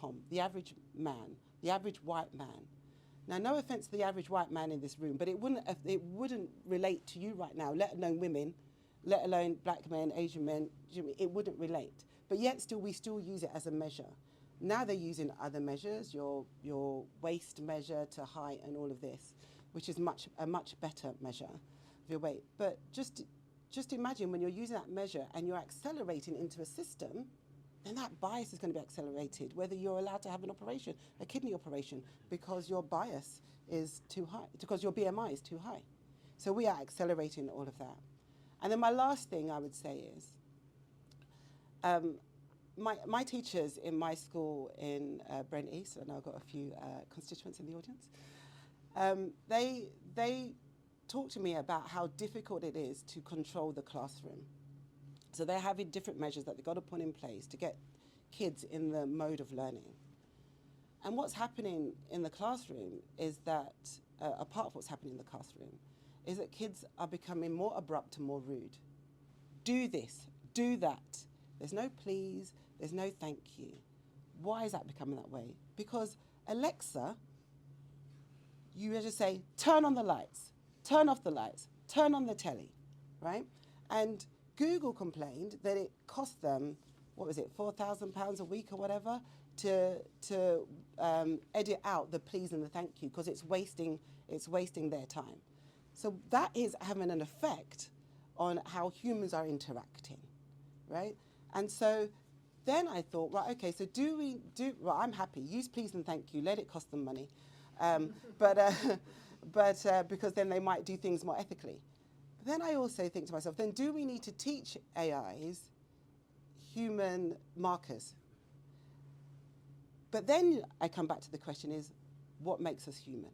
man, the average white man. Now, no offense to the average white man in this room, but it wouldn't relate to you right now, let alone women, let alone black men, Asian men. It wouldn't relate. But yet we still use it as a measure. Now they're using other measures, your waist measure to height and all of this, which is a much better measure of your weight. But just imagine when you're using that measure and you're accelerating into a system, then that bias is going to be accelerated, whether you're allowed to have an operation, a kidney operation, because your bias is too high, because your BMI is too high. So we are accelerating all of that. And then my last thing I would say is, my teachers in my school in Brent East, and I've got a few constituents in the audience, they talk to me about how difficult it is to control the classroom. So they're having different measures that they've got to put in place to get kids in the mode of learning. And what's happening in the classroom is that, a part of what's happening in the classroom, is that kids are becoming more abrupt and more rude. Do this, do that. There's no please, there's no thank you. Why is that becoming that way? Because Alexa, you just say, turn on the lights, turn off the lights, turn on the telly, right? And Google complained that it cost them, what was it, £4,000 a week or whatever, to edit out the please and the thank you, because it's wasting their time. So that is having an effect on how humans are interacting, right? And so then I thought, right, okay, so well, I'm happy, use please and thank you, let it cost them money. But because then they might do things more ethically. But then I also think to myself, then do we need to teach AIs human markers? But then I come back to the question is, what makes us human?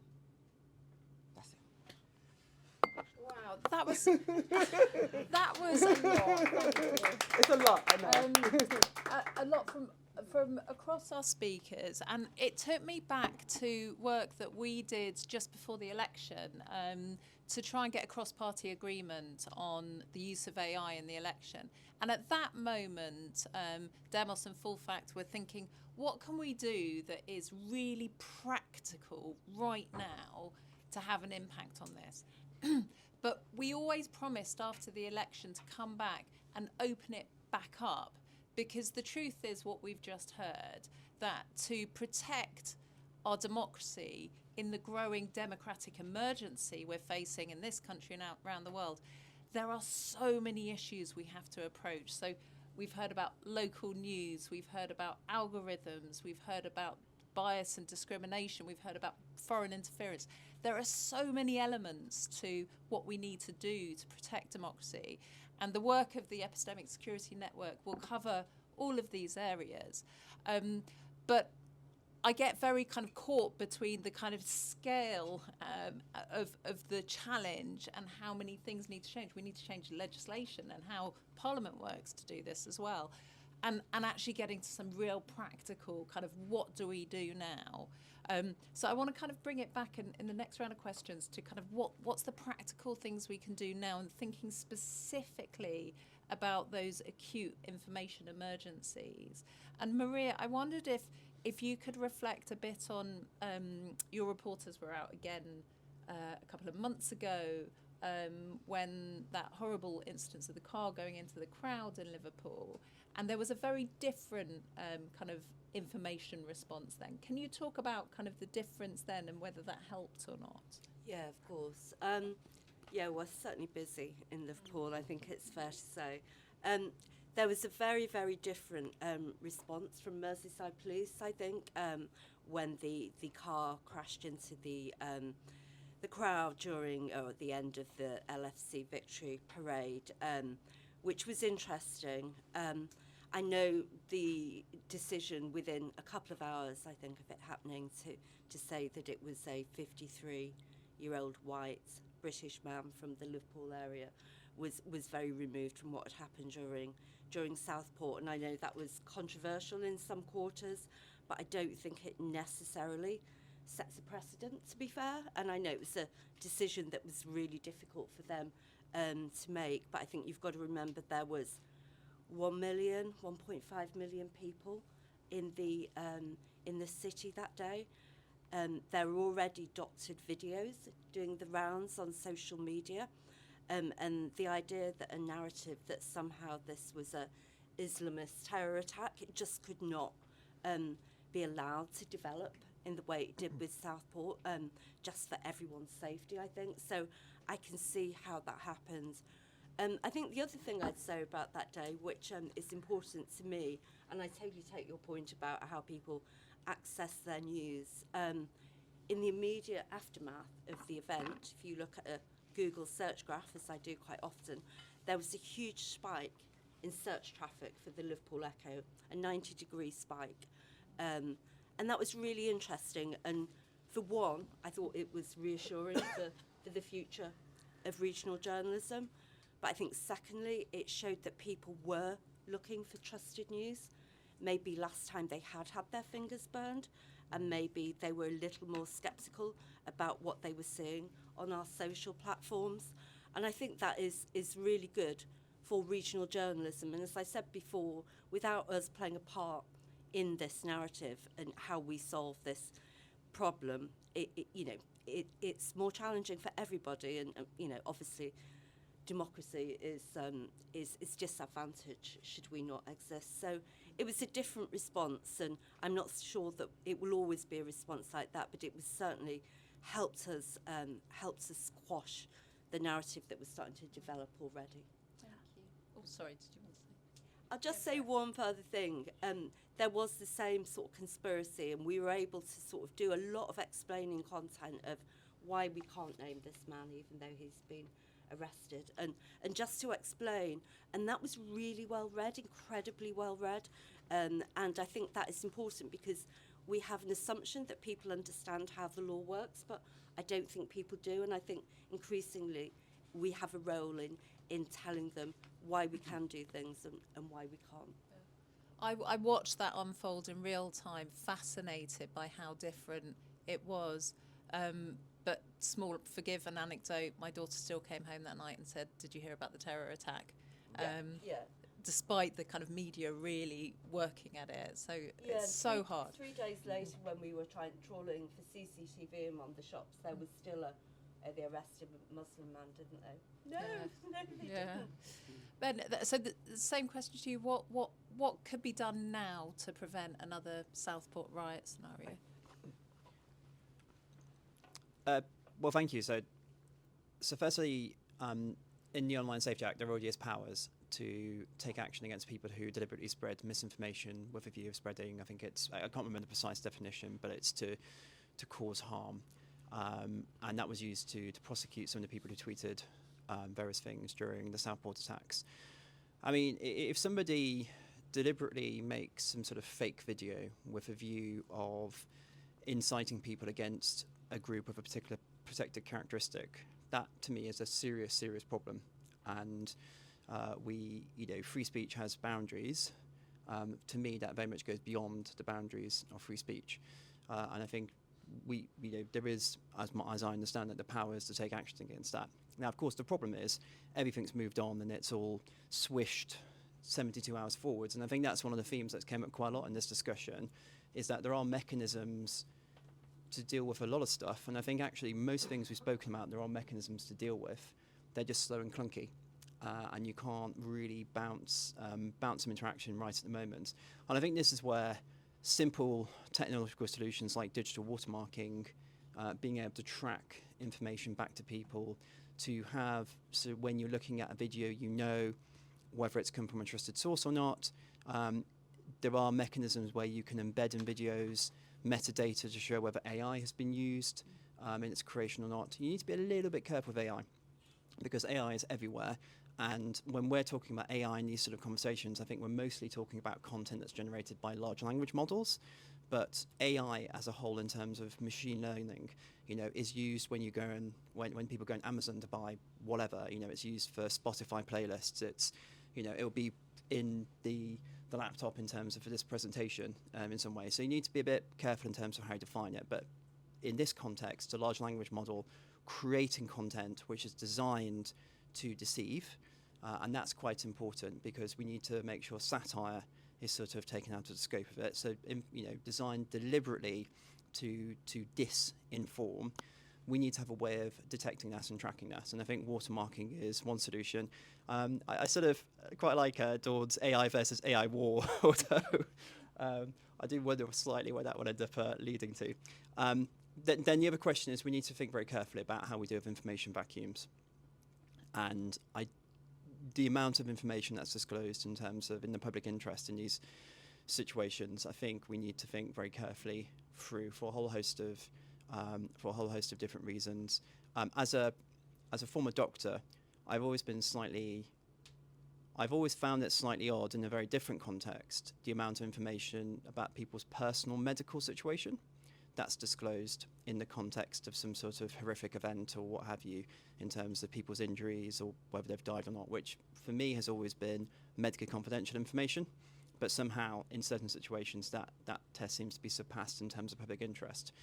That's it. Wow, that was that was a lot. It's a lot, I know. A lot from across our speakers, and it took me back to work that we did just before the election to try and get a cross-party agreement on the use of AI in the election. And at that moment, Demos and Full Fact were thinking, what can we do that is really practical right now to have an impact on this? But we always promised after the election to come back and open it back up, because the truth is what we've just heard, that to protect our democracy in the growing democratic emergency we're facing in this country and around the world, there are so many issues we have to approach. So we've heard about local news, we've heard about algorithms, we've heard about bias and discrimination, we've heard about foreign interference. There are so many elements to what we need to do to protect democracy, and the work of the Epistemic Security Network will cover all of these areas. But I get very kind of caught between the kind of scale of the challenge and how many things need to change. We need to change legislation and how Parliament works to do this as well. And actually getting to some real practical kind of what do we do now. So I want to kind of bring it back in the next round of questions to kind of what's the practical things we can do now, and thinking specifically about those acute information emergencies. And Maria, I wondered if you could reflect a bit on your reporters were out again a couple of months ago when that horrible instance of the car going into the crowd in Liverpool, and there was a very different kind of information response then. Can you talk about kind of the difference then and whether that helped or not? Yeah, of course. Yeah, we're certainly busy in Liverpool, I think it's fair to say. There was a very, very different response from Merseyside Police, I think, when the car crashed into the crowd during or at the end of the LFC victory parade, which was interesting. I know the decision within a couple of hours, I think, of it happening to say that it was a 53-year-old white British man from the Liverpool area was very removed from what had happened during Southport, and I know that was controversial in some quarters, but I don't think it necessarily sets a precedent, to be fair. And I know it was a decision that was really difficult for them to make, but I think you've got to remember there was 1.5 million people in the city that day. There were already doctored videos doing the rounds on social media, and the idea that a narrative that somehow this was a Islamist terror attack, it just could not be allowed to develop in the way it did with Southport, just for everyone's safety, I think. So I can see how that happened. I think the other thing I'd say about that day, which is important to me, and I totally take your point about how people access their news, in the immediate aftermath of the event, if you look at a Google search graph, as I do quite often, there was a huge spike in search traffic for the Liverpool Echo, a 90-degree spike. And that was really interesting. And for one, I thought it was reassuring for the future of regional journalism. But I think secondly, it showed that people were looking for trusted news. Maybe last time they had their fingers burned, and maybe they were a little more sceptical about what they were seeing on our social platforms. And I think that is really good for regional journalism. And as I said before, without us playing a part in this narrative and how we solve this problem, it's more challenging for everybody. And obviously, democracy is disadvantaged should we not exist. So it was a different response, and I'm not sure that it will always be a response like that, but it was certainly helped us squash the narrative that was starting to develop already. Thank you. Oh, sorry, did you want to say? I'll just say one further thing. There was the same sort of conspiracy, and we were able to sort of do a lot of explaining content of why we can't name this man, even though he's been arrested, and just to explain, and that was really well read, incredibly well read, and I think that is important because we have an assumption that people understand how the law works, but I don't think people do, and I think increasingly we have a role in telling them why we can do things and why we can't. I watched that unfold in real time, fascinated by how different it was. But forgive an anecdote, my daughter still came home that night and said, "Did you hear about the terror attack?" Yeah. Despite the kind of media really working at it. So it's so hard. 3 days later, when we were trawling for CCTV on the shops, there was still they arrested a Muslim man, didn't they? No, they didn't. Ben, so the same question to you, what could be done now to prevent another Southport riot scenario? Well, thank you. So firstly, in the Online Safety Act, there already is powers to take action against people who deliberately spread misinformation with a view of spreading, I can't remember the precise definition, but it's to cause harm. And that was used to prosecute some of the people who tweeted various things during the Southport attacks. I mean, if somebody deliberately makes some sort of fake video with a view of inciting people against a group of a particular protected characteristic, that to me is a serious, serious problem. And free speech has boundaries. To me, that very much goes beyond the boundaries of free speech. And I think there is, as I understand it, the powers to take action against that. Now, of course, the problem is everything's moved on and it's all swished 72 hours forwards. And I think that's one of the themes that's came up quite a lot in this discussion, is that there are mechanisms to deal with a lot of stuff. And I think actually most things we've spoken about, there are mechanisms to deal with. They're just slow and clunky. And you can't really bounce some interaction right at the moment. And I think this is where simple technological solutions like digital watermarking, being able to track information back to people, so when you're looking at a video, you know whether it's come from a trusted source or not. There are mechanisms where you can embed in videos metadata to show whether AI has been used in its creation or not. You need to be a little bit careful with AI, because AI is everywhere. And when we're talking about AI in these sort of conversations, I think we're mostly talking about content that's generated by large language models. But AI as a whole, in terms of machine learning, is used when you go and when people go on Amazon to buy whatever. It's used for Spotify playlists. It's, it'll be in the laptop in terms of for this presentation in some way. So you need to be a bit careful in terms of how you define it. But in this context, a large language model creating content which is designed to deceive, and that's quite important, because we need to make sure satire is sort of taken out of the scope of it. So, designed deliberately to disinform. We need to have a way of detecting that and tracking that, and I think watermarking is one solution. I sort of quite like Dawn's AI versus AI war, although I do wonder slightly where that would end up leading to. Then the other question is we need to think very carefully about how we deal with information vacuums. And the amount of information that's disclosed in terms of in the public interest in these situations, I think we need to think very carefully through for a whole host of different reasons. As a former doctor, I've always found it slightly odd in a very different context, the amount of information about people's personal medical situation that's disclosed in the context of some sort of horrific event or what have you, in terms of people's injuries or whether they've died or not, which for me has always been medically confidential information. But somehow in certain situations that test seems to be surpassed in terms of public interest.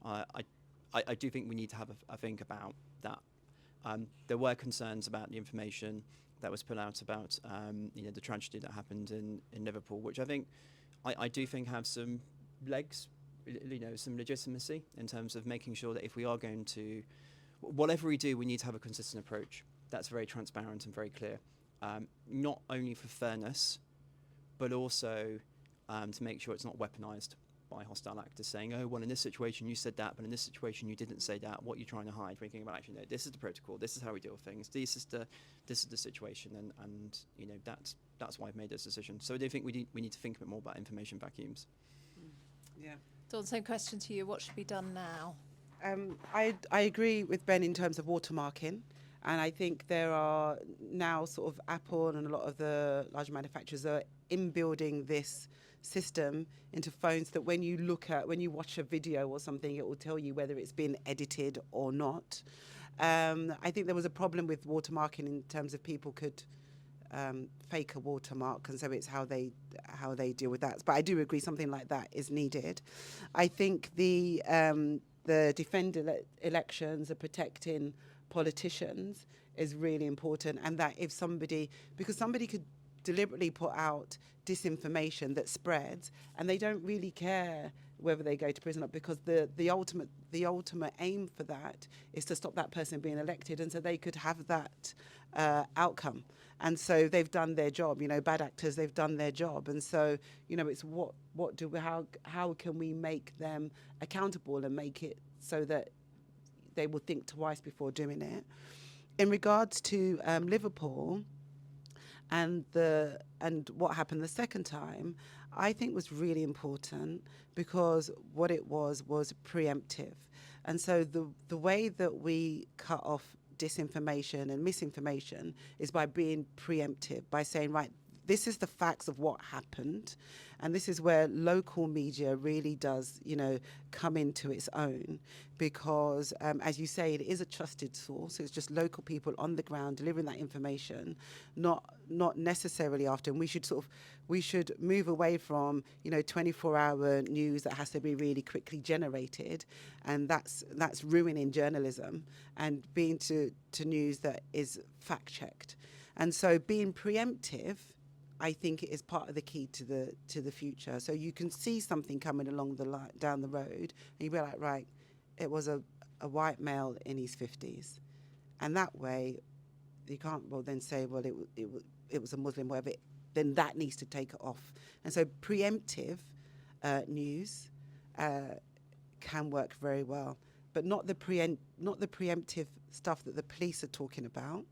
I do think we need to have a think about that. There were concerns about the information that was put out about the tragedy that happened in Liverpool, which I do think have some legs, some legitimacy in terms of making sure that if we are going to, whatever we do, we need to have a consistent approach that's very transparent and very clear, not only for fairness, but also to make sure it's not weaponized by hostile actors saying, oh, well, in this situation you said that, but in this situation you didn't say that. What are you trying to hide? Thinking about, actually, no, this is the protocol. This is how we deal with things. This is the situation, and that's why I've made this decision. So I do think we need to think a bit more about information vacuums. Yeah. Dawn, same question to you. What should be done now? I agree with Ben in terms of watermarking, and I think there are now sort of Apple and a lot of the large manufacturers are inbuilding this system into phones that when you watch a video or something, it will tell you whether it's been edited or not. I think there was a problem with watermarking in terms of people could fake a watermark, and so it's how they deal with that. But I do agree something like that is needed. I think the defend elections, the protecting politicians is really important, and that if somebody could deliberately put out disinformation that spreads, and they don't really care whether they go to prison or not, because the ultimate aim for that is to stop that person being elected, and so they could have that outcome. And so they've done their job. Bad actors, they've done their job, and so it's how can we make them accountable and make it so that they will think twice before doing it. in regards to Liverpool and what happened the second time, I think was really important because what it was preemptive. And so the way that we cut off disinformation and misinformation is by being preemptive, by saying, right, this is the facts of what happened. And this is where local media really does, come into its own because, as you say, it is a trusted source. It's just local people on the ground delivering that information, not necessarily after. And we should move away from, 24-hour news that has to be really quickly generated. And that's ruining journalism and being to news that is fact-checked. And so being preemptive, I think, it is part of the key to the future. So you can see something coming along down the road, and you be like, right, it was a white male in his 50s, and that way, you can't then say, well, it was a Muslim, whatever. Then that needs to take it off. And so preemptive news can work very well, but not the preemptive stuff that the police are talking about,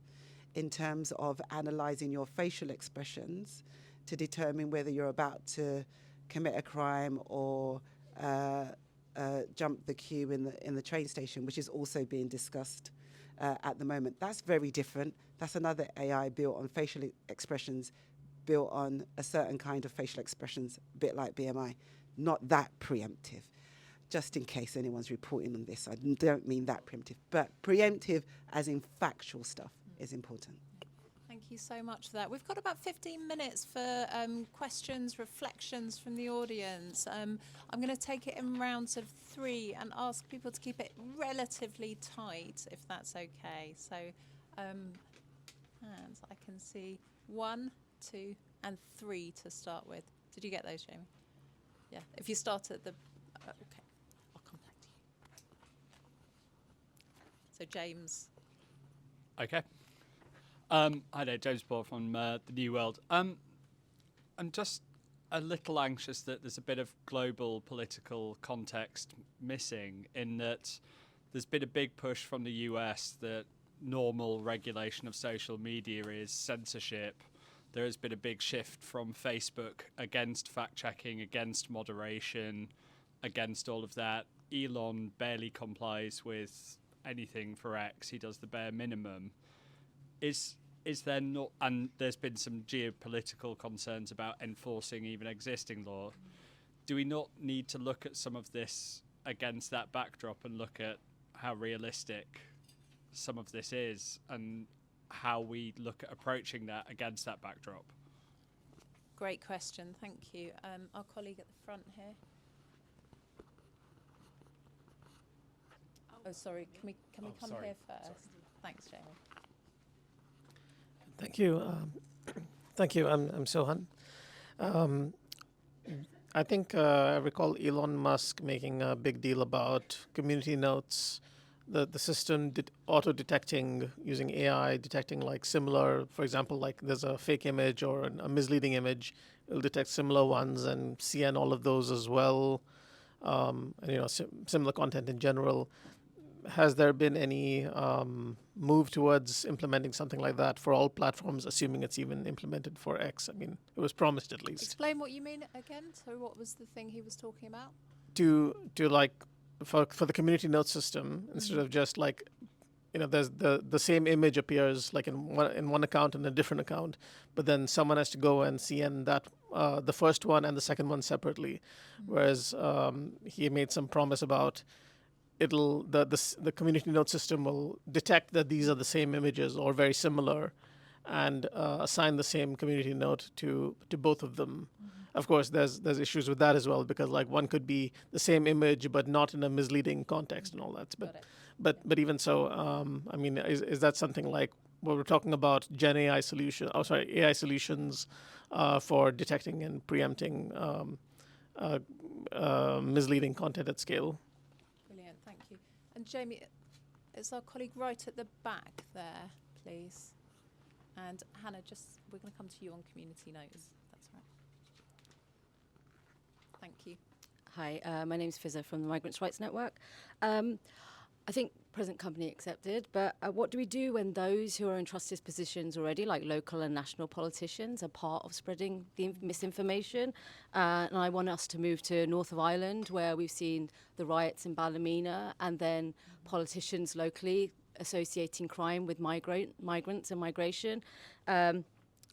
in terms of analysing your facial expressions to determine whether you're about to commit a crime or jump the queue in the train station, which is also being discussed at the moment. That's very different. That's another AI built on facial expressions, built on a certain kind of facial expressions, a bit like BMI. Not that preemptive. Just in case anyone's reporting on this, I don't mean that preemptive, but preemptive as in factual stuff is important. Thank you so much for that. We've got about 15 minutes for questions, reflections from the audience. I'm going to take it in rounds of 3 and ask people to keep it relatively tight, if that's okay. So, hands, I can see 1, 2, and 3 to start with. Did you get those, Jamie? Yeah. If you start at the... okay, I'll come back to you. So, James. Okay. Hi there, James Paul from the New World. I'm just a little anxious that there's a bit of global political context missing, in that there's been a big push from the US that normal regulation of social media is censorship. There has been a big shift from Facebook against fact-checking, against moderation, against all of that. Elon barely complies with anything for X. He does the bare minimum. Is there not, and there's been some geopolitical concerns about enforcing even existing law. Do we not need to look at some of this against that backdrop and look at how realistic some of this is and how we look at approaching that against that backdrop? Great question, thank you. Our colleague at the front here. Oh, sorry, can we come here first? Sorry. Thanks, Jamie. Thank you. Thank you. I'm Sohan. I think I recall Elon Musk making a big deal about community notes, the system auto-detecting, using AI, detecting like similar, for example, like there's a fake image or a misleading image, it'll detect similar ones and CN all of those as well, and similar content in general. Has there been any move towards implementing something like that for all platforms, assuming it's even implemented for X? I mean, it was promised at least. Explain what you mean again. So what was the thing he was talking about? To like, for the community note system, instead of just like, there's the same image appears like in one account and a different account, but then someone has to go and CN that the first one and the second one separately. Whereas he made some promise about the community note system will detect that these are the same images or very similar, and assign the same community note to both of them. Of course, there's issues with that as well, because like one could be the same image but not in a misleading context and all that. But even so, I mean, is that something like what we're talking about? AI solutions for detecting and preempting misleading content at scale. And Jamie, is our colleague right at the back there, please? And Hannah, we're going to come to you on community notes. That's right. Thank you. Hi, my name's Fizza from the Migrants' Rights Network. I think present company accepted, but what do we do when those who are in trusted positions already, like local and national politicians, are part of spreading the misinformation? And I want us to move to north of Ireland, where we've seen the riots in Ballymena, and then politicians locally associating crime with migrants and migration. And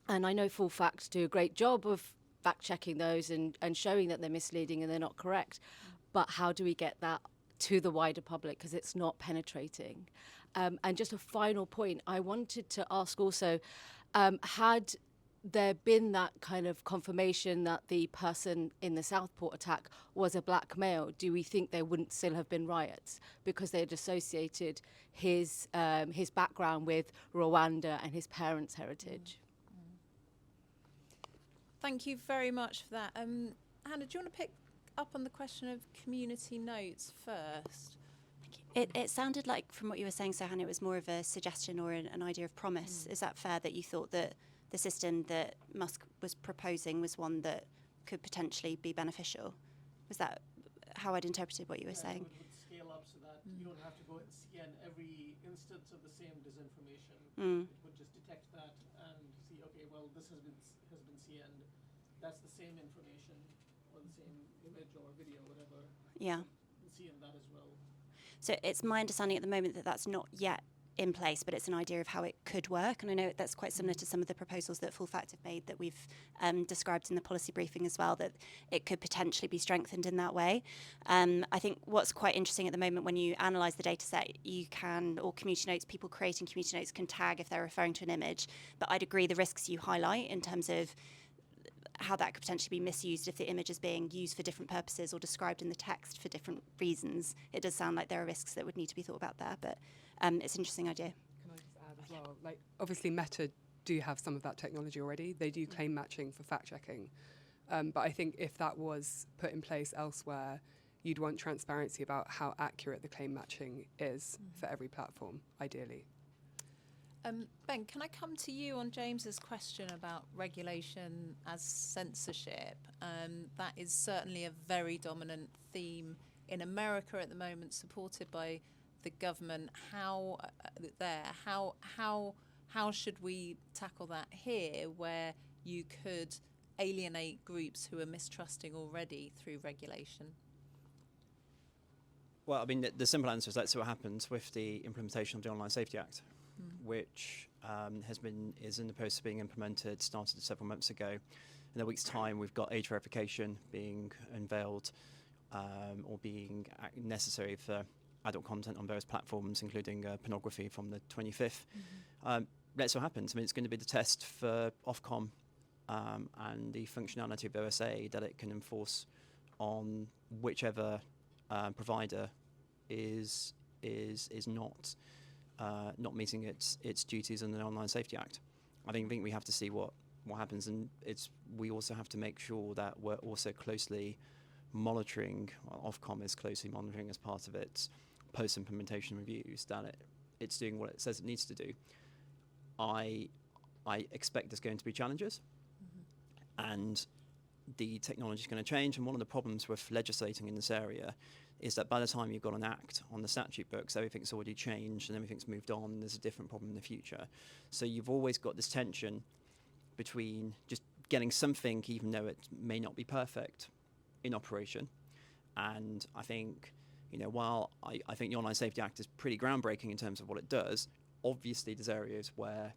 I know Full Fact do a great job of fact-checking those and showing that they're misleading and they're not correct. But how do we get that to the wider public, because it's not penetrating? And just a final point, I wanted to ask also, had there been that kind of confirmation that the person in the Southport attack was a black male, do we think there wouldn't still have been riots because they had associated his background with Rwanda and his parents' heritage? Thank you very much for that. Hannah, do you want to pick up on the question of community notes first? It sounded like, from what you were saying, Sohan, it was more of a suggestion or an idea of promise. Is that fair, that you thought that the system that Musk was proposing was one that could potentially be beneficial? Was that how I'd interpreted what you were saying? It would scale up so that you don't have to go and scan every instance of the same disinformation. It would just detect that and see, okay, well, this has been scanned. That's the same information or the same image or video, whatever. Yeah. And see in that as well. So it's my understanding at the moment that that's not yet in place, but it's an idea of how it could work. And I know that's quite similar to some of the proposals that Full Fact have made that we've described in the policy briefing as well, that it could potentially be strengthened in that way. I think what's quite interesting at the moment, when you analyse the data set, you can, or community notes, people creating community notes can tag if they're referring to an image. But I'd agree the risks you highlight in terms of how that could potentially be misused if the image is being used for different purposes or described in the text for different reasons. It does sound like there are risks that would need to be thought about there, but it's an interesting idea. Can I just add as well? Like, obviously, Meta do have some of that technology already. They do claim matching for fact checking, but I think if that was put in place elsewhere, you'd want transparency about how accurate the claim matching is for every platform, ideally. Ben, can I come to you on James's question about regulation as censorship? That is certainly a very dominant theme in America at the moment, supported by the government. How should we tackle that here, where you could alienate groups who are mistrusting already through regulation? Well, I mean, the simple answer is let's see what happens with the implementation of the Online Safety Act, which is in the process of being implemented, started several months ago. In a week's time, we've got age verification being unveiled or being necessary for adult content on various platforms, including pornography from the 25th. Let's see what happens. I mean, it's going to be the test for Ofcom and the functionality of OSA that it can enforce on whichever provider is not meeting its duties under the Online Safety Act. I think we have to see what happens, and we also have to make sure that we're also closely monitoring. Ofcom is closely monitoring as part of its post-implementation reviews that it's doing what it says it needs to do. I expect there's going to be challenges, and the technology is going to change. And one of the problems with legislating in this area is that by the time you've got an act on the statute books, everything's already changed and everything's moved on. There's a different problem in the future. So you've always got this tension between just getting something, even though it may not be perfect, in operation. And I think, while I think the Online Safety Act is pretty groundbreaking in terms of what it does, obviously there's areas where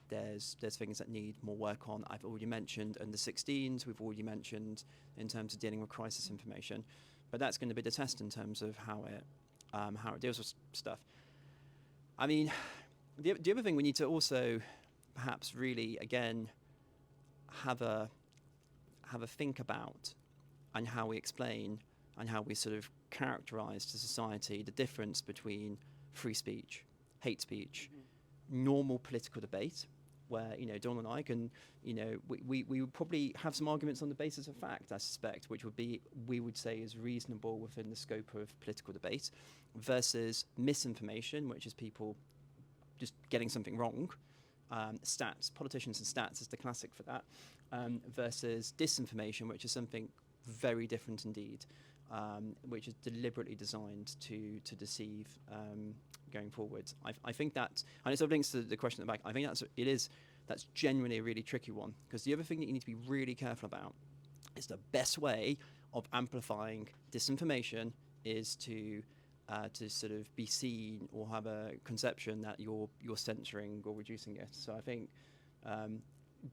there's things that need more work on. I've already mentioned under 16s, we've already mentioned in terms of dealing with crisis information. But that's going to be the test in terms of how it deals with stuff. I mean, the other thing we need to also perhaps really, again, have a think about, and how we explain and how we sort of characterise to society the difference between free speech, hate speech, normal political debate, where Don and I can, we would probably have some arguments on the basis of fact, I suspect, which we would say is reasonable within the scope of political debate, versus misinformation, which is people just getting something wrong. Stats, politicians and stats is the classic for that, versus disinformation, which is something very different indeed. which is deliberately designed to deceive going forward. I think that, and it sort of links to the question at the back, I think that's genuinely a really tricky one, because the other thing that you need to be really careful about is the best way of amplifying disinformation is to sort of be seen or have a conception that you're censoring or reducing it. So I think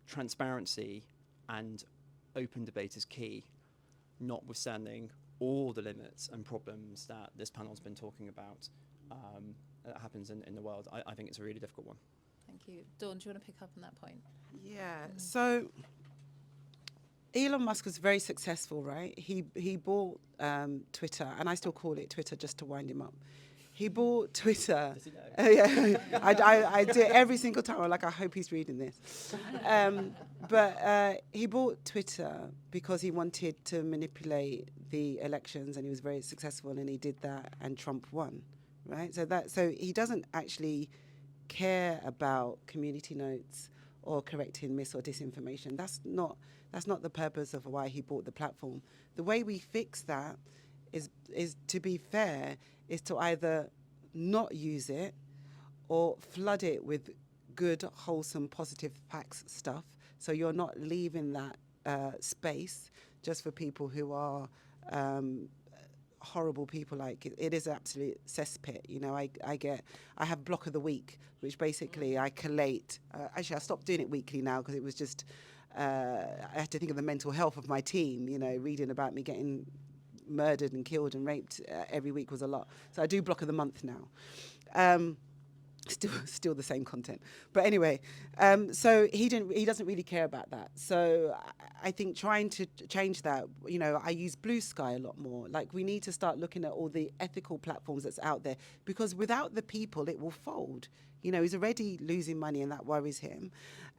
transparency and open debate is key, notwithstanding all the limits and problems that this panel's been talking about that happens in the world. I think it's a really difficult one. Thank you. Dawn, do you want to pick up on that point? Yeah. So Elon Musk was very successful, right? He bought Twitter, and I still call it Twitter just to wind him up. He bought Twitter. Does he know? Yeah, I do it every single time. I'm like, I hope he's reading this. But he bought Twitter because he wanted to manipulate the elections, and he was very successful, and he did that, and Trump won, right? So he doesn't actually care about community notes or correcting mis or disinformation. That's not the purpose of why he bought the platform. The way we fix that is to be fair, is to either not use it or flood it with good, wholesome, positive facts stuff. So you're not leaving that space just for people who are horrible people. Like it is an absolute cesspit. You know, I have block of the week, which basically I collate. Actually, I stopped doing it weekly now because it was just I had to think of the mental health of my team. You know, reading about me getting murdered and killed and raped every week was a lot. So I do block of the month now. Still the same content, but anyway. So he doesn't really care about that. So I think trying to change that. You know, I use Blue Sky a lot more. Like we need to start looking at all the ethical platforms that's out there, because without the people, it will fold. You know, he's already losing money, and that worries him.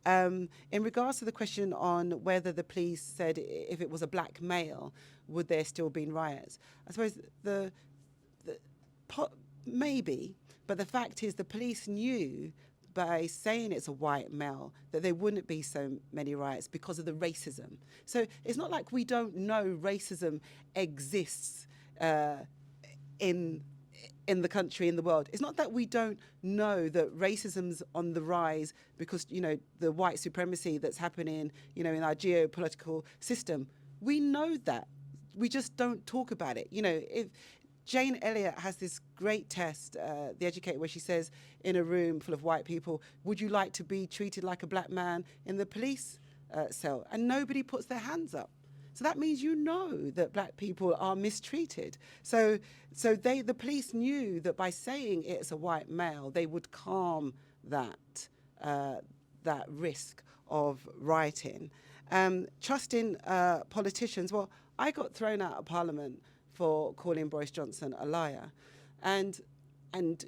In regards to the question on whether the police said if it was a black male, would there still been riots? I suppose maybe, but the fact is the police knew by saying it's a white male that there wouldn't be so many riots because of the racism. So it's not like we don't know racism exists in the country, in the world. It's not that we don't know that racism's on the rise because, you know, the white supremacy that's happening, you know, in our geopolitical system. We know that. We just don't talk about it. You know, if Jane Elliott has this great test, The Educator, where she says, in a room full of white people, would you like to be treated like a black man in the police cell? And nobody puts their hands up. So that means you know that black people are mistreated. So the police knew that by saying it's a white male, they would calm that risk of rioting. Trusting politicians. Well, I got thrown out of Parliament for calling Boris Johnson a liar, and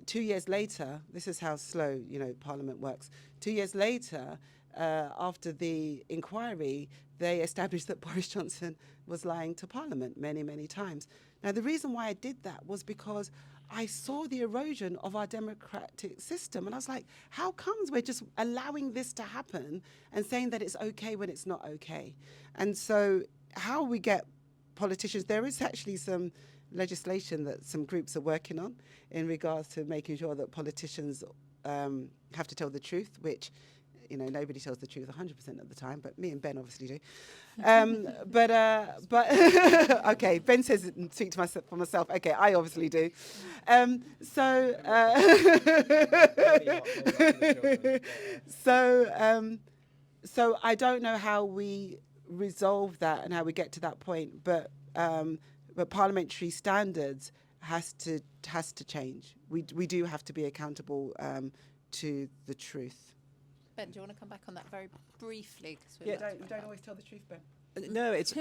2 years later, this is how slow, you know, Parliament works. 2 years later, after the inquiry, they established that Boris Johnson was lying to Parliament many, many times. Now, the reason why I did that was because I saw the erosion of our democratic system. And I was like, how comes we're just allowing this to happen and saying that it's okay when it's not okay? And so how we get politicians, there is actually some legislation that some groups are working on in regards to making sure that politicians have to tell the truth, which, you know, nobody tells the truth 100% of the time, but me and Ben obviously do. But okay, Ben says speak to myself for myself. Okay, I obviously do. So I don't know how we resolve that and how we get to that point, but parliamentary standards has to change. We do have to be accountable to the truth. Ben, do you want to come back on that very briefly? Yeah, don't always tell the truth, Ben. No, it's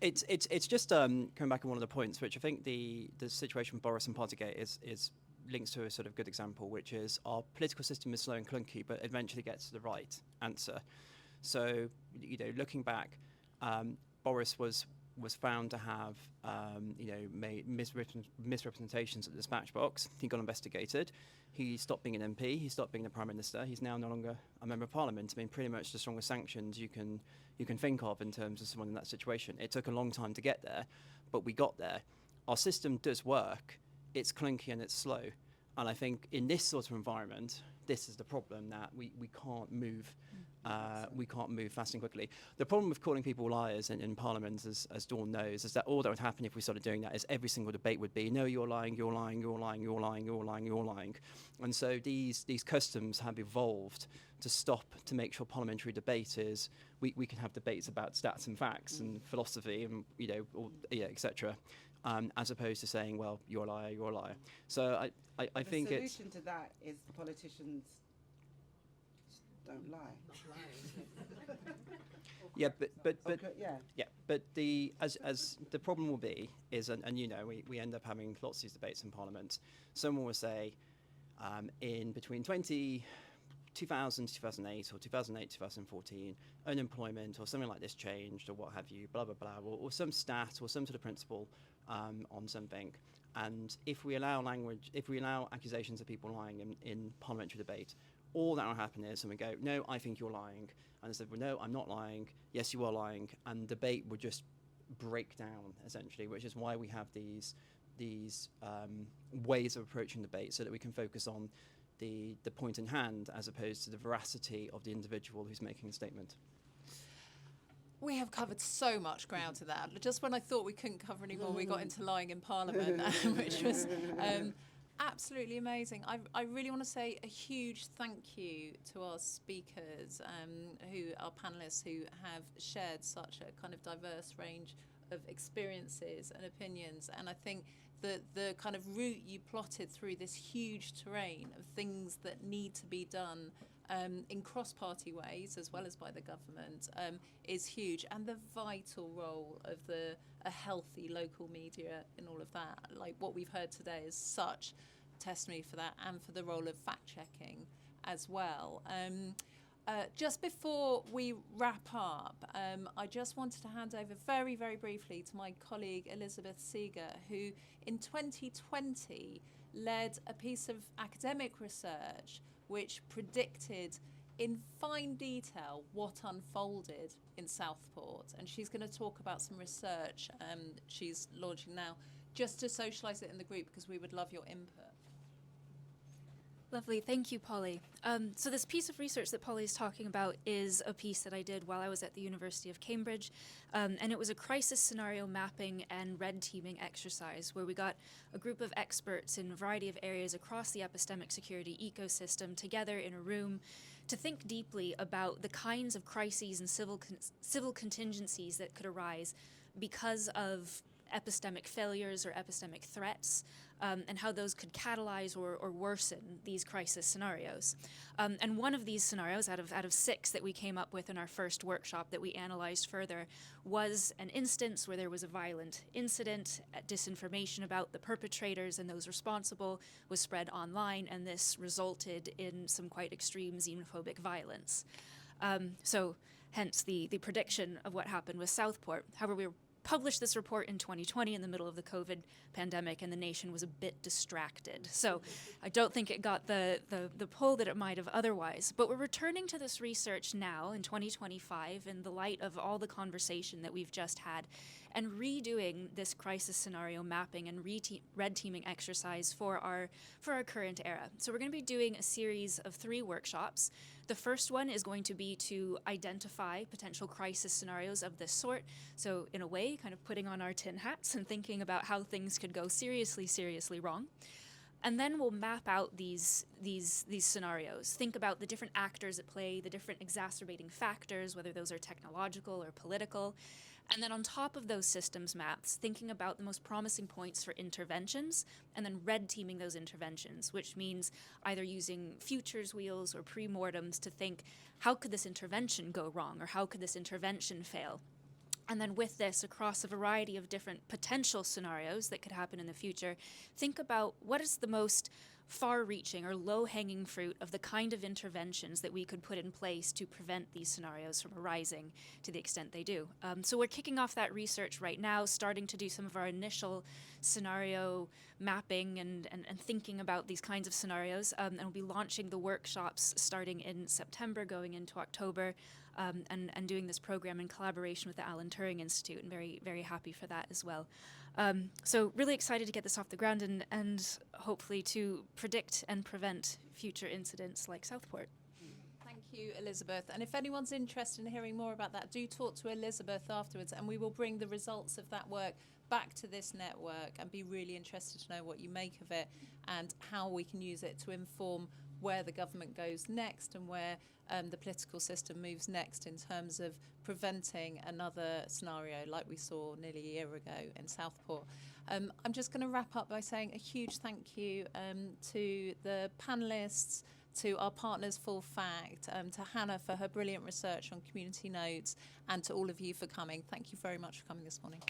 it's just coming back on one of the points, which I think the situation with Boris and Partygate is links to a sort of good example, which is our political system is slow and clunky, but eventually gets to the right answer. So, you know, looking back, Boris was was found to have, made misrepresentations at the dispatch box. He got investigated. He stopped being an MP. He stopped being the Prime Minister. He's now no longer a member of Parliament. I mean, pretty much the strongest sanctions you can think of in terms of someone in that situation. It took a long time to get there, but we got there. Our system does work. It's clunky and it's slow. And I think in this sort of environment, this is the problem, that we can't move. We can't move fast and quickly. The problem with calling people liars in Parliament, as Dawn knows, is that all that would happen if we started doing that is every single debate would be, no, you're lying, you're lying, you're lying, you're lying, you're lying, you're lying. And so these customs have evolved to make sure parliamentary debate is, we can have debates about stats and facts and philosophy and, etc. As opposed to saying, well, you're a liar, you're a liar. So I think it's... The solution to that is politicians don't lie. Yeah, but Okay, yeah. yeah, but the problem will be is, and we end up having lots of these debates in Parliament. Someone will say, in between 2000 to 2008 or 2008 2014, unemployment or something like this changed or what have you, blah blah blah, or some stat or some sort of principle on something. And if we allow accusations of people lying in parliamentary debate, all that will happen is someone go, no, I think you're lying. And I said, well, no, I'm not lying. Yes, you are lying. And debate would just break down, essentially, which is why we have these ways of approaching debate, so that we can focus on the point in hand as opposed to the veracity of the individual who's making a statement. We have covered so much ground to that. Just when I thought we couldn't cover any more, we got into lying in Parliament, which was absolutely amazing. I really want to say a huge thank you to our speakers, our panellists who have shared such a kind of diverse range of experiences and opinions. And I think the kind of route you plotted through this huge terrain of things that need to be done in cross-party ways, as well as by the government, is huge. And the vital role of a healthy local media in all of that, like what we've heard today, is such testimony for that, and for the role of fact-checking as well. Just before we wrap up, I just wanted to hand over very, very briefly to my colleague Elizabeth Seeger, who in 2020 led a piece of academic research which predicted in fine detail what unfolded in Southport. And she's going to talk about some research she's launching now, just to socialise it in the group, because we would love your input. Lovely, thank you, Polly. So this piece of research that Polly is talking about is a piece that I did while I was at the University of Cambridge, and it was a crisis scenario mapping and red teaming exercise where we got a group of experts in a variety of areas across the epistemic security ecosystem together in a room to think deeply about the kinds of crises and civil contingencies that could arise because of epistemic failures or epistemic threats, and how those could catalyze or worsen these crisis scenarios. And one of these scenarios out of 6 that we came up with in our first workshop that we analyzed further was an instance where there was a violent incident, disinformation about the perpetrators and those responsible was spread online, and this resulted in some quite extreme xenophobic violence. So hence the prediction of what happened with Southport. However, we published this report in 2020 in the middle of the COVID pandemic, and the nation was a bit distracted. So I don't think it got the pull that it might have otherwise. But we're returning to this research now in 2025 in the light of all the conversation that we've just had, and redoing this crisis scenario mapping and red teaming exercise for our current era. So we're going to be doing a series of 3 workshops. The first one is going to be to identify potential crisis scenarios of this sort. So in a way, kind of putting on our tin hats and thinking about how things could go seriously wrong. And then we'll map out these scenarios. Think about the different actors at play, the different exacerbating factors, whether those are technological or political. And then on top of those systems maps, thinking about the most promising points for interventions, and then red teaming those interventions, which means either using futures wheels or pre-mortems to think, how could this intervention go wrong, or how could this intervention fail? And then with this, across a variety of different potential scenarios that could happen in the future, think about what is the most far-reaching or low-hanging fruit of the kind of interventions that we could put in place to prevent these scenarios from arising to the extent they do. So we're kicking off that research right now, starting to do some of our initial scenario mapping and thinking about these kinds of scenarios, and we'll be launching the workshops starting in September, going into October, and doing this program in collaboration with the Alan Turing Institute, and very, very happy for that as well. So really excited to get this off the ground and hopefully to predict and prevent future incidents like Southport. Thank you, Elizabeth. And if anyone's interested in hearing more about that, do talk to Elizabeth afterwards, and we will bring the results of that work back to this network and be really interested to know what you make of it and how we can use it to inform where the government goes next and where the political system moves next in terms of preventing another scenario like we saw nearly a year ago in Southport. I'm just going to wrap up by saying a huge thank you to the panellists, to our partners Full Fact, to Hannah for her brilliant research on community notes, and to all of you for coming. Thank you very much for coming this morning.